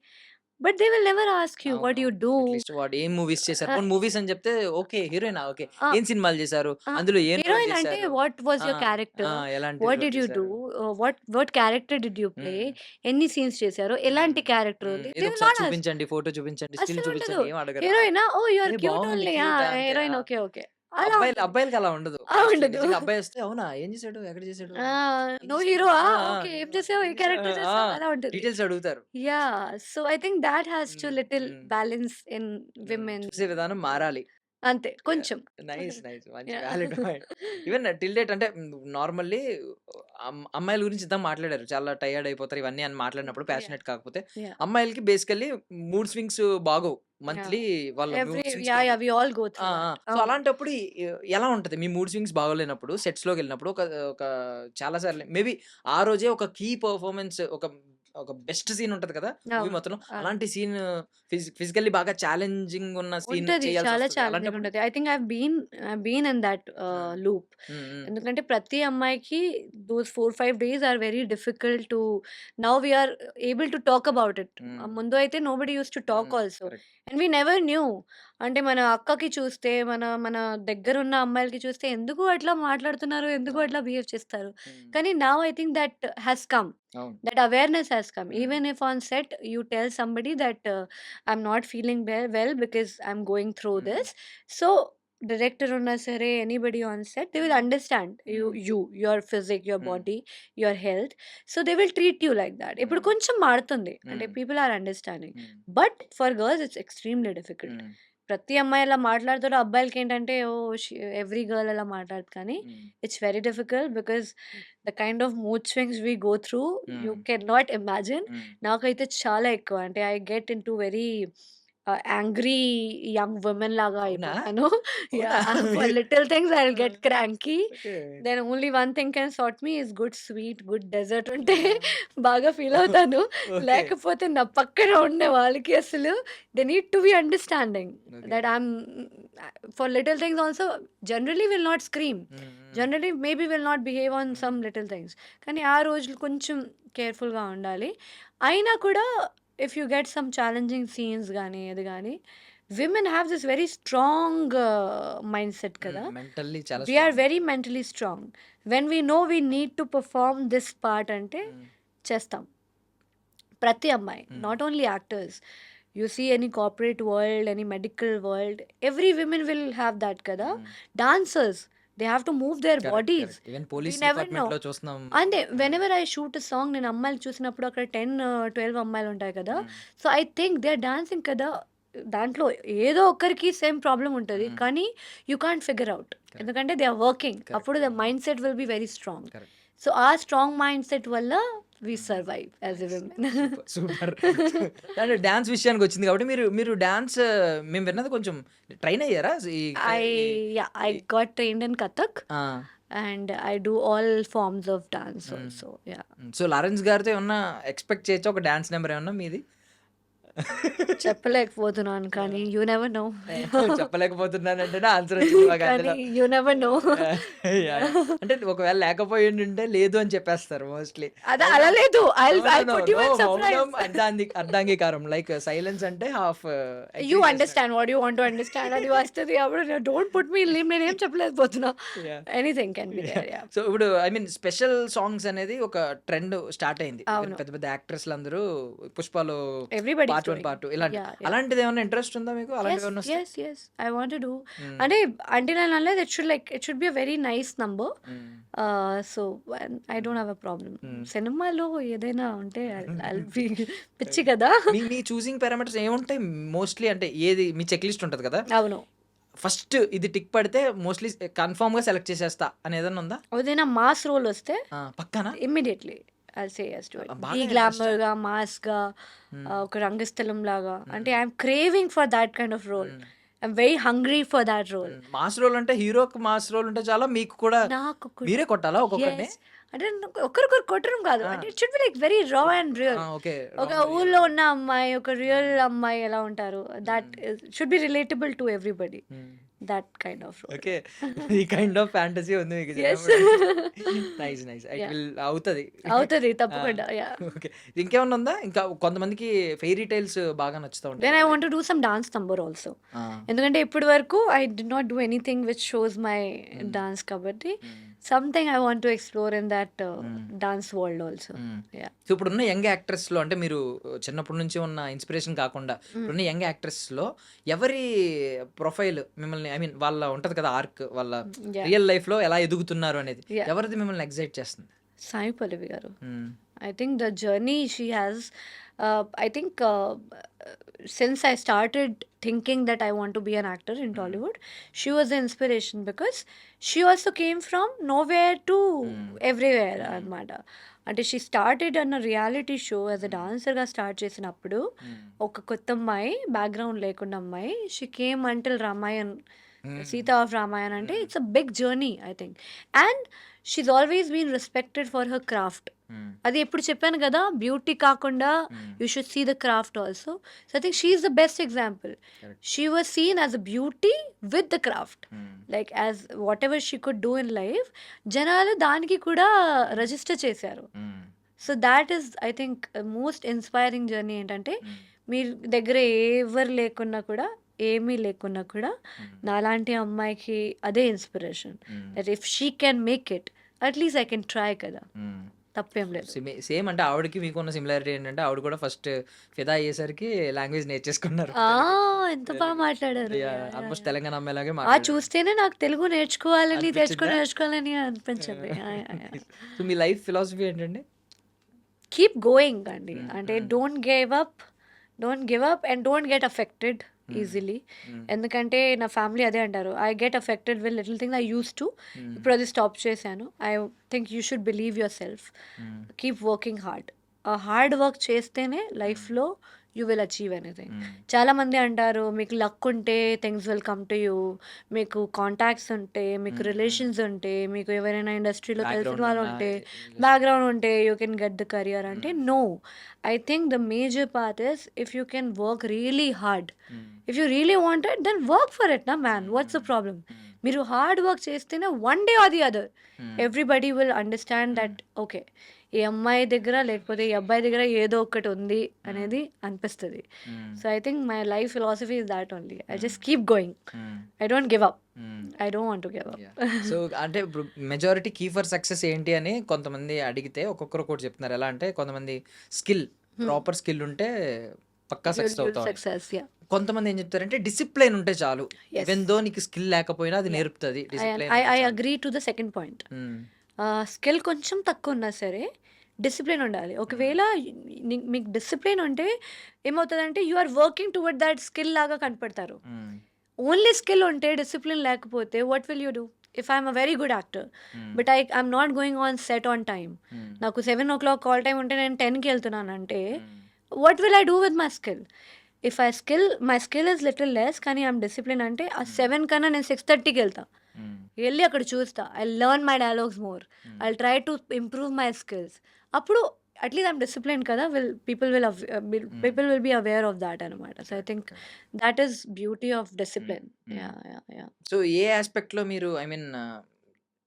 But they will never ask you what you అవునవును. డూ? అట్‌లీస్ట్ వాడు ఏం మూవీస్ చేశారు? ఆహ్, పోనీ మూవీస్ అని చెప్తే ఓకే. హీరోయినా? ఓకే. ఆ! ఏం సినిమాలు చేశారు? ఆ! అందులో ఏం రోల్ హీరోయిన్ అంటే చేశారు? వాట్ వాస్ ఆ! యువర్ ఆ! క్యారెక్టర్? ఎలాంటి what role did you do? చేశారు? What character did you play? Hmm. ఎన్ని సీన్స్ చేశారు? హ్మ్. ఎలాంటి క్యారెక్టర్ హ్మ్. ఉంది? దే విల్ ఇదొకసారి నాట్ ఆస్క్. చూపించండి. ఫోటో చూపించండి. స్టిల్ అస్సలుండదు. చూపించండి. ఏం అడగరు. ఆ! హీరోయినా? Oh! You are a cute బావుంది. ఓన్లీ. క్యూటా అంతే. ఆ! Heroine okay. ఓకే. అలా ఉంటది. అబ్బాయిలకి అలా ఉండదు. మోస్ట్‌లీ ఉండదు. నిజంగా అబ్బాయొస్తే అవునా? ఏం చేశాడు? ఎక్కడ చేశాడు? ఆ! ఏం నువ్వు చేశాడు? హీరోవా? ఆ! ఆ! ఓకే. ఏం హీరోనా? చేసావు? ఏ ఏం చేశాడు? క్యారెక్టర్ ఆ! చేసావు? అలా ఉంటది. డీటెయిల్స్ అడుగుతారు. Yeah! So, I think thought has to హ్మ్. లిటిల్ హ్మ్. బ్యాలెన్స్ ఇన్ హ్మ్. విమెన్. చూసే విధానం మారాలి. అంతే యాహ్! కొంచెం. నైస్. నైస్. మంచి yeah! Valid point. Even till date అంటే నార్మల్లీ అమ్మాయిల గురించి ఇందాక మాట్లాడారు. చాలా టైర్డ్ అయిపోతారు ఇవన్నీ అని మాట్లాడినప్పుడు యాహ్! ప్యాషనేట్ కాకపోతే. యాహ్! అమ్మాయిలకి బేసికల్లీ మూడ్ స్వింగ్స్ బాగోవు. యాహ్! మంత్లీ వాళ్ళ మూడ్ స్వింగ్స్ యాహ్! బాగోవు. వి ఆల్ గో ఆ! త్రూ ఆ! థాట్. సో, అవును. అలాంటప్పుడు ఎలా ఉంటది? మీ మూడ్ స్వింగ్స్ బాగోలేనప్పుడు సెట్స్‌లోకెళ్ళినప్పుడు ఒక ఒక చాలా సార్లు మేబీ ఆ రోజే ఒక కీ పెర్ఫార్మన్స్ ఒక ఒక బెస్ట్ సీన్ ఉంటది కదా మూవీ అవును. మొత్తంలో. అవును. అలాంటి సీన్ ఫిజికల్లీ బాగా ఛాలెంజింగ్ ఉన్న సీన్ ఉంటది. చాలా చేయాల్సొస్తది. ఛాలెంజింగ్ అలాంటప్పుడు ఉంటది. I think I been in that hmm. Loop. Hmm. Hmm. ఎందుకంటే ప్రతి అమ్మాయికి those 4, 5 days are very difficult to now we are able to talk about it. Hmm. ముందు అయితే nobody used to talk hmm. Also. Correct. And we never knew. అంటే మన అక్కకి చూస్తే, మన మన దగ్గరున్న అమ్మాయిలకి చూస్తే ఎందుకు అట్లా మాట్లాడుతున్నారు? ఎందుకు అవును. అట్లా బిహేవ్ చేస్తారు? హ్మ్. కానీ now I think that has come. అవును. That awareness has come. హ్మ్. Even if on set you tell somebody that I'm not feeling well because I'm going through హ్మ్. this. So director uన్నా సరే, anybody on set, they will హ్మ్. understand హ్మ్. your physique, your హ్మ్. body, your health. So they will treat you like that. ఇప్పుడు హ్మ్. కొంచెం మారుతుంది. అంటే హ్మ్. people are understanding. హ్మ్. But for girls it's extremely difficult. హ్మ్. ప్రతి అమ్మాయి అలా మాట్లాడుతారో, అబ్బాయిలకేంటంటే ఓహ్! ఎవ్రీ గర్ల్ అలా మాట్లాడదు. కానీ hmm. It's very difficult because the kind of mood swings we go through you hmm. Can not imagine. Hmm. నాకైతే చాలా ఎక్కువ. అంటే I get into very angry young women లాగా అవునా? అయిపోతాను. అవునా? Yeah! Me for little things I will ఆ! Get cranky. Okay. Then only one thing can sort me is good sweet, good dessert ఉంటే ఆ! బాగా ఫీల్ అవుతాను. ఓకే. లేకపోతే నా పక్కన ఉండే వాళ్ళకి అసలు they need to be understanding okay. that I'm for little things also generally will not scream. హ్మ్. హ్మ్. Generally maybe will not behave on హ్మ్. some little things. కానీ ఆ రోజులు కొంచెం కేర్‌ఫుల్‌గా ఉండాలి. అయినా కూడా if you get some challenging scenes గానీ, అది గానీ, women have this very strong mindset కదా! మెంటల్లీ చాలా we are strong. Very mentally strong. When we know we need to perform this part అంటే హ్మ్. చేస్తాం. ప్రతి అమ్మాయి, hmm. Not only actors. You see any corporate world, any medical world, every women will have that కదా! Hmm. Dancers, they have to move their correct. Bodies. Correct. Even we police never know. డిపార్ట్‌మెంట్‌లో చూస్తున్నాం. అంతే hmm. Whenever I shoot a song, నేను అమ్మాయిలు చూసినప్పుడు అక్కడ 10, 12 అమ్మాయిలు ఉంటాయి కదా! Hmm. So I think they are dancing కదా! దాంట్లో ఏదో ఒక్కరికి సేమ్ ప్రాబ్లమ్ ఉంటది. హ్మ్. కానీ you can't figure out. Correct. ఎందుకంటే దే ఆర్ వర్కింగ్. కరెక్ట్. అప్పుడు the hmm. Mind set will be very strong. Correct. So ఆ స్ట్రాంగ్ మైండ్ సెట్ వల్ల we hmm. Survive as a nice. Women. Super. అంటే dance విషయానికొచ్చింది కాబట్టి మీరు dance మేము విన్నది కొంచెం ట్రైన్ అయ్యారా? ఈ క I ఈ yeah, I ఈ got trained in Kathak ఆ! and I do all forms of dance హ్మ్. also. Yeah. హ్మ్. సో, 'లారెన్స్' గారితో ఏమన్నా ఎక్స్‌పెక్ట్ చేయొచ్చా ఒక డాన్స్ నంబర్ ఏమన్నా మీది? చెప్పలేకపోతున్నాను ఆ! కానీ యూ నెవర్ నో. చెప్పలేకపోతున్నానంటేనే ఆన్సర్ వచ్చింది మాకు కానీ అందులో. You never know. Yeah! Yeah! Yeah! అంటే ఒకవేళ లేకపోయిండుంటే లేదు అని చెప్పేస్తారు మోస్ట్‌లీ. అదే అలా మౌనం లేదు. No, no, I'll no, put you no in మౌనం surprise. అర్ధాంగీకారం. లైక్ సైలెన్స్ అంటే హాఫ్ You అగ్రీ చేసినట్టు. understand what you want to understand. అది వస్తది. అప్పుడు don't put me in limb. నేనేం చెప్పలేకపోతున్నా. Yeah! Anything can be yeah! There. Yeah! So, ఇప్పుడు ఐ మీన్ స్పెషల్ సాంగ్స్ అనేది ఒక ట్రెండ్ స్టార్ట్ అయింది. అవును. పెద్ద పెద్ద యాక్టర్స్‌లందరూ 'పుష్పలో' everybody is part 1, doing. Part 2 ఇలాంటి. యాహ్! యాహ్! అలాంటిదేమన్నా ఇంట్రెస్ట్ ఉందా మీకు? Yes, అలాంటివేమన్నా వస్తే? yes, yes. I want to do. హ్మ్. అంటే until and unless it should be a very nice number. హ్మ్. So I don't have a problem. హ్మ్. సినిమాలో ఏదైనా ఉంటే I'll be పిచ్చి కదా! మీ చూసింగ్ పారామీటర్స్ ఏముంటాయి? మోస్ట్‌లీ అంటే ఏది మీ చెక్ లిస్ట్ ఉంటది కదా! అవును. ఫస్ట్ ఇది టిక్ పడితే మోస్ట్‌లీ కన్ఫర్మ్‌గా సెలెక్ట్ చేసేస్తా అని ఏదన్నా ఉందా? ఏదైనా మాస్ రోల్ వస్తే ఆ! పక్కానా? Immediately I'll say yes to it. బాగా డీ ఇంట్రెస్టా? గ్లామర్‌గా, మాస్‌గా, హ్మ్. ఒక రంగస్థలం లాగా. అంటే hmm. I am craving for that kind of role. Hmm. I'm very hungry for that role. Mass role అంటే హీరోకి మాస్ రోల్ ఉంటే చాలా మీకు కూడా నాకు కూడా. మీరే కొట్టాలా ఒక్కొక్కడిని? యెస్. అంటే ఒకరికొకరు కొట్టడం కాదు. ఆ! అంటే it should be like very రా అండ్ రియల్. ఓకే. ఒక రాంగ్ రియల్. ఊర్లో ఉన్న అమ్మాయి, ఒక రియల్ హ్మ్. అమ్మాయి ఎలా ఉంటారు? That hmm. Should be relatable to everybody. Hmm. That kind of role. Okay. ఈ కైండ్ ఆఫ్ ఫ్యాంటసీ ఉంది మీకు యెస్. చిన్నప్పటి నుంచి. Nice. Nice. It yeah! Will అవుతది. అవుతది ఆ! తప్పకుండా. యాహ్! ఓకే. ఇంకేమన్నా ఉందా? ఇంకా కొంతమందికి ఫెయిరీ టేల్స్ బాగా నచ్చుతా ఉంటాయి దెన్ ఐ కదా! Want to do some dance number also. ఆ! ఎందుకంటే ఇప్పటి వరకు I did not do anything which shows my hmm. Dance కాబట్టి హ్మ్. Something I want to explore in that హ్మ్. Dance world also. హ్మ్. యాహ్! సో, ఇప్పుడున్న యంగ్ యాక్టర్స్‌లో అంటే మీరు చిన్నప్పటి నుంచి ఉన్న ఇన్‌స్పిరేషన్ కాకుండా ఇప్పుడున్న యంగ్ యాక్టర్స్‌లో ఎవరి ప్రొఫైల్ మిమ్మల్ని ఐ మీన్ వాళ్ళ ఉంటది కదా ఆర్క్ వాళ్ళ యాహ్! రియల్ లైఫ్‌లో ఎలా ఎదుగుతున్నారు అనేది యాహ్! ఎవరిది మిమ్మల్ని ఎక్సైట్ చేస్తుంది? సాయి పల్లవి గారు. హ్మ్. I think the journey she has, I think since I started thinking that I want to be an actor in హ్మ్. Tollywood, she was the inspiration because she also came from nowhere to హ్మ్. everywhere హ్మ్. అనమాట. అంటే she started అన్న reality show as a హ్మ్. డాన్సర్గా start చేసినప్పుడు హ్మ్. ఒక కొత్త అమ్మాయి, బ్యాక్గ్రౌండ్ లేకుండా అమ్మాయి, షీ కేమ్ అంటిల్ రామాయణ్, హ్మ్. సీతా ఆఫ్ రామాయణ్ అంటే hmm. It's a big journey I think. And she's always been respected for her craft. Hmm. అది ఎప్పుడు చెప్పాను కదా, బ్యూటీ కాకుండా hmm. You should see the craft also. So I think she is the best example. Correct. She was seen as a beauty with the craft, hmm. Like as whatever she could do in life, జనాలు దానికి కూడా register చేశారు. Hmm. So that is I think most inspiring journey. ఏంటంటే హ్మ్. మీ దగ్గర ఎవరు లేకున్నా కూడా, ఏమీ లేకున్నా కూడా, హ్మ్. నాలాంటి అమ్మాయికి అదే ఇన్స్పిరేషన్. హ్మ్. That if she can make it, at least I can try కదా, హ్మ్. తప్పేం లేదు. సేమ్ అంటే ఆవిడకి మీకున్న సిమిలారిటీ ఏంటంటే ఆవిడ కూడా ఫస్ట్ ఫిదా అయ్యేసరికి లాంగ్వేజ్ నేర్చేసుకున్నారు ఆ! తెలుగు. ఎంత బాగా మాట్లాడారు. Yeah! Yeah! Yeah! Almost yeah! Telangana అమ్మాయిలాగే ఆ! మాట్లాడారు. చూస్తేనే నాకు తెలుగు నేర్చుకోవాలని, అనిపించిందా? నేర్చుకోవాలని అనిపించింది. యాహ్! యాహ్! యాహ్! సో మీ లైఫ్ ఫిలాసఫీ ఏంటండి? కీప్ గోయింగ్ అండి. హ్మ్. అంటే hmm. Don't give up and don't get affected hmm. Easily. Hmm. ఎందుకంటే నా ఫ్యామిలీ అదే అంటారు, I get affected with little thing I use to. Hmm. ఇప్పుడు అది స్టాప్ చేశాను. I think you should believe your self, హ్మ్. Keep working hard. ఆ hard work చేస్తేనే హ్మ్. లైఫ్లో యూ విల్ అచీవ్ ఎనీథింగ్. హ్మ్. చాలామంది అంటారు, మీకు లక్ ఉంటే things will come to you, మీకు కాంటాక్ట్స్ ఉంటే, మీకు హ్మ్. హ్మ్. రిలేషన్స్ ఉంటే, మీకు ఎవరైనా ఇండస్ట్రీలో తెలిసిన బ్యాక్‌గ్రౌండ్ వాళ్ళు ఉన్న ఉంటే, జస్ట్ బ్యాక్గ్రౌండ్ ఉంటే you can get the career అంటే, hmm. No. I think the major part is if you can work really hard. Hmm. If you really want it, then work for it నా man. Hmm. What's the hmm. Problem? Hmm. మీరు hard work చేస్తేనే one day or the other hmm. Everybody will understand hmm. That okay, ఈ అమ్మాయి దగ్గర లేకపోతే ఈ అబ్బాయి దగ్గర ఏదో ఒకటి ఉంది హ్మ్. అనేది అనిపిస్తుంది. Hmm. So I think my life philosophy is that only. I hmm. Just keep going. Hmm. I don't give up. Hmm. I don't want to give up. Yeah! So అంటే ఇప్పుడు మెజారిటీ కీ ఫర్ సక్సెస్ ఏంటి అని కొంతమంది అడిగితే ఒక్కొక్కరు ఒక్కోటి చెప్తున్నారు. ఎలా అంటే కొంతమంది స్కిల్, ప్రాపర్ స్కిల్ ఉంటే పక్కా సక్సెస్ బ్యూటిఫుల్ అవుతామని. సక్సెస్. యా. కొంతమంది ఏం చెప్తారంటే డిసిప్లిన్ ఉంటే చాలు. ఎస్. ఈవెన్ దో నీకు స్కిల్ లేకపోయినా అది యా. నేర్పుతది. ఐ డిసిప్లిన్ ఐ ఉంటే ఐ చాలు. Agree to the second point. హ్మ్. స్కిల్ కొంచెం తక్కువ ఉన్నా సరే డిసిప్లిన్ ఉండాలి. హ్మ్. ఒకవేళ మీకు డిసిప్లిన్ ఉంటే ఏమవుతుందంటే you are working toward that skill లాగా కనపడతారు. హ్మ్. ఓన్లీ స్కిల్ ఉంటే డిసిప్లిన్ లేకపోతే what will you do? If I'm a very good actor hmm. But I'm not going on set on time, hmm. నాకు 7 o'clock కాల్ టైం ఉంటే నేను 10కి వెళ్తున్నానంటే హ్మ్. What will I do with my skill? If my skill is little less కానీ I'm discipline అంటే ఆ హ్మ్. 7 కన్నా నేను 6:30కి వెళ్తా. హ్మ్. వెళ్ళి అక్కడ చూస్తా. I learn my dialogues more. Hmm. I try to improve my skills. అప్పుడు అట్లీస్ట్ ఐఎమ్ డిసిప్లిన్ కదా, hmm. People will be aware of that అనమాట. So I correct. Think correct. That is beauty of hmm. Discipline. Hmm. Yeah! Yeah! Yeah! So ఏ యాస్పెక్ట్‌లో మీరు I mean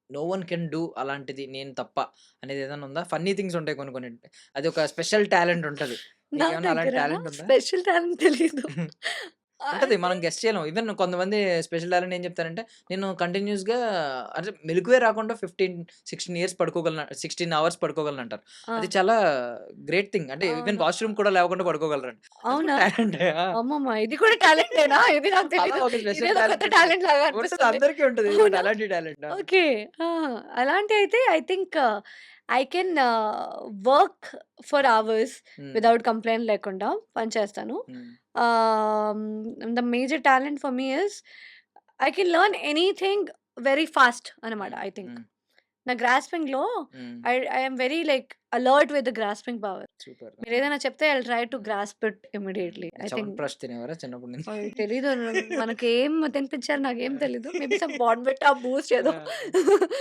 no one can do అలాంటిది నేను తప్ప అనేది ఏదైనా ఉందా? ఫన్నీ థింగ్స్ ఉంటాయి కొన్ని కొన్ని. అది ఒక స్పెషల్ టాలెంట్ ఉంటది. నా మీకేమన్నా అలాంటి దగ్గర టాలెంట్ ఉందా? స్పెషల్ టాలెంట్ తెలీదు. ఉంటది. అంటే మనం గెస్ చేయలేం. ఈవెన్ కొంతమంది స్పెషల్ టాలెంట్ ఏం చెప్తారంటే, నేను కంటిన్యూయస్‌గా అంటే మెలుకువే రాకుండా 16 ఇయర్స్ పడుకోగలను. 16 అవర్స్ పడుకోగలనంటారు. ఆ! అది చాలా గ్రేట్ థింగ్. అంటే ఈవెన్ అవును. వాష్‌రూమ్ కూడా లేవకుండా పడుకోగలరంట. అది కూడా అవునా? టాలెంటే. ఆ! అమ్మమ్మ! ఇది కూడా టాలెంటేనా? ఇది నాకు అలా తెలీదు. ఒక స్పెషల్ ఇదేదో కొత్త టాలెంట్ ఉంటది. టాలెంట్ లాగా ఉంటది. అనిపిస్తుంది. అందరికీ ఉంటది. అవునా? అలాంటి టాలెంట్. ఆ! ఓకే. ఆ! అలాంటి అయితే I think I can work for హ్మ్. అవర్స్ హ్మ్. వితౌట్ కంప్లెయింట్ లేకుండా పని చేస్తాను. హ్మ్. The major talent for me is I can learn anything very fast అనమాట హ్మ్. I think. హ్మ్. నా గ్రాస్పింగ్‌లో హ్మ్. I am very like alert with the grasping power. Super. ఆ! మీరేదైనా చెప్తే ఐ విల్ ట్రై టు హ్మ్. గ్రాస్ప్ ఇట్ హ్మ్. ఇమ్మీడియేట్‌లీ. ఐ థింక్ చవన్‌ప్రాష్ తినేవారా చిన్నప్పటి నుంచి? ఓహ్! తెలీదు. మనకేం తినిపించారు నాకేం తెలీదు. మేబీ సమ్ బోర్న్‌విటా, బూస్ట్ ఆ! ఏదో.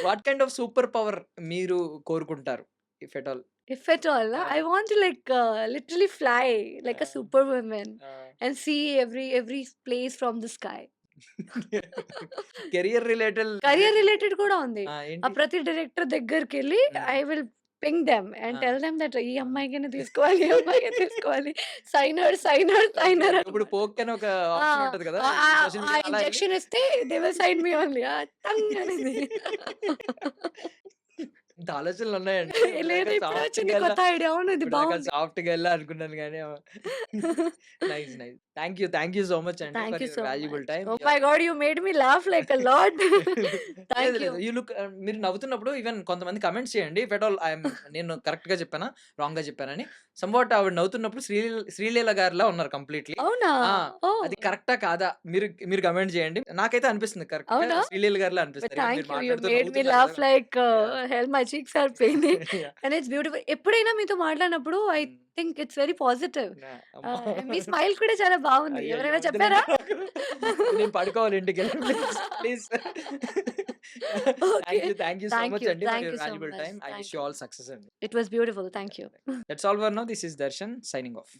What kind of super power మీరు కోరుకుంటారు? If at all? If at all ఆ! I want to like literally fly ఆ! లైక్ ఎ సూపర్ వుమెన్ ఆ! And see every place from the sky. Career career related related కూడా ఉంది. ఆ ఏంటి? ప్రతి డైరెక్టర్ దగ్గరికెళ్ళి హ్మ్. I will ping them and ఆ! టెల్ దెమ్ దట్ ఈ ఆ! అమ్మాయికైనా తీసుకోవాలి, ఈ అమ్మాయికే తీసుకోవాలి. సైనర్, సైనర్, ఓకే. సైనర్ ఇప్పుడు అనమాట. పోక్ అని ఒక ఆ! ఆప్షన్ ఉంటది కదా! ఆ సోషల్ ఆ మీడియాలో అలా ఎళ్లి ఇంజెక్షన్ ఇస్తే they will sign me only. Tongue అనేది. ఇంత ఆలోచనలున్నాయండి. లేదు, ఇప్పటిదాకా ఇప్పుడే వచ్చింది సాఫ్ట్‌గెళ్ళా కొత్త ఐడియా. అవును, ఇది ఇప్పటిదాకా బావుంది. సాఫ్ట్‌గెళ్ళా అనుకున్నాను గానీ nice. Nice. Thank you so much అండి thank for you your so valuable much. Time. Oh you my are God! You made me laugh like a lot. లేదు. Thank you. లేదు. యూ లుక్ మీరు నవ్వుతున్నప్పుడు ఈవెన్ కొంతమంది comments చేయండి. If at all నేను కరెక్ట్‌గా చెప్పానా? రాంగ్‌గా చెప్పానని. సంవాట్ ఆవిడ నవ్వుతున్నప్పుడు శ్రీలీల గారిలా ఉన్నారు కంప్లీట్‌లీ. అవునా? ఆ! ఓహ్! అది కరెక్టా? కాదా? మీరు మీరు కామెంట్ చేయండి. నాకైతే అనిపిస్తుంది కరెక్ట్‌గా అవునా? శ్రీలీల గారిలా బట్ అనిపిస్తారు. ఈవెన్ మీరు థాంక్ యూ. యూ మాట్లాడుతూ మేడ్ మీ నవ్వుతున్నారు లాఫ్ కదా! Like yeah! Hell my cheeks are paining yeah! And it's beautiful. ఎప్పుడైనా మీతో మాట్లాడినప్పుడు I hmm. Think it's very positive. అమ్మో! మీ స్మైల్ కూడా చాలా బావుంది. అయ్యయ్యో! ఎవరైనా వద్దులేండి చెప్పారా? నాకు. నేను పడుకోవాలి ఇంటికెళ్ళి. Please. Okay. Thank you so thank much you. అండి for thank your you so valuable much. Time. I wish thank you you. All success అండి. It was beautiful. Thank you. That's all for now. This is Darshan signing of.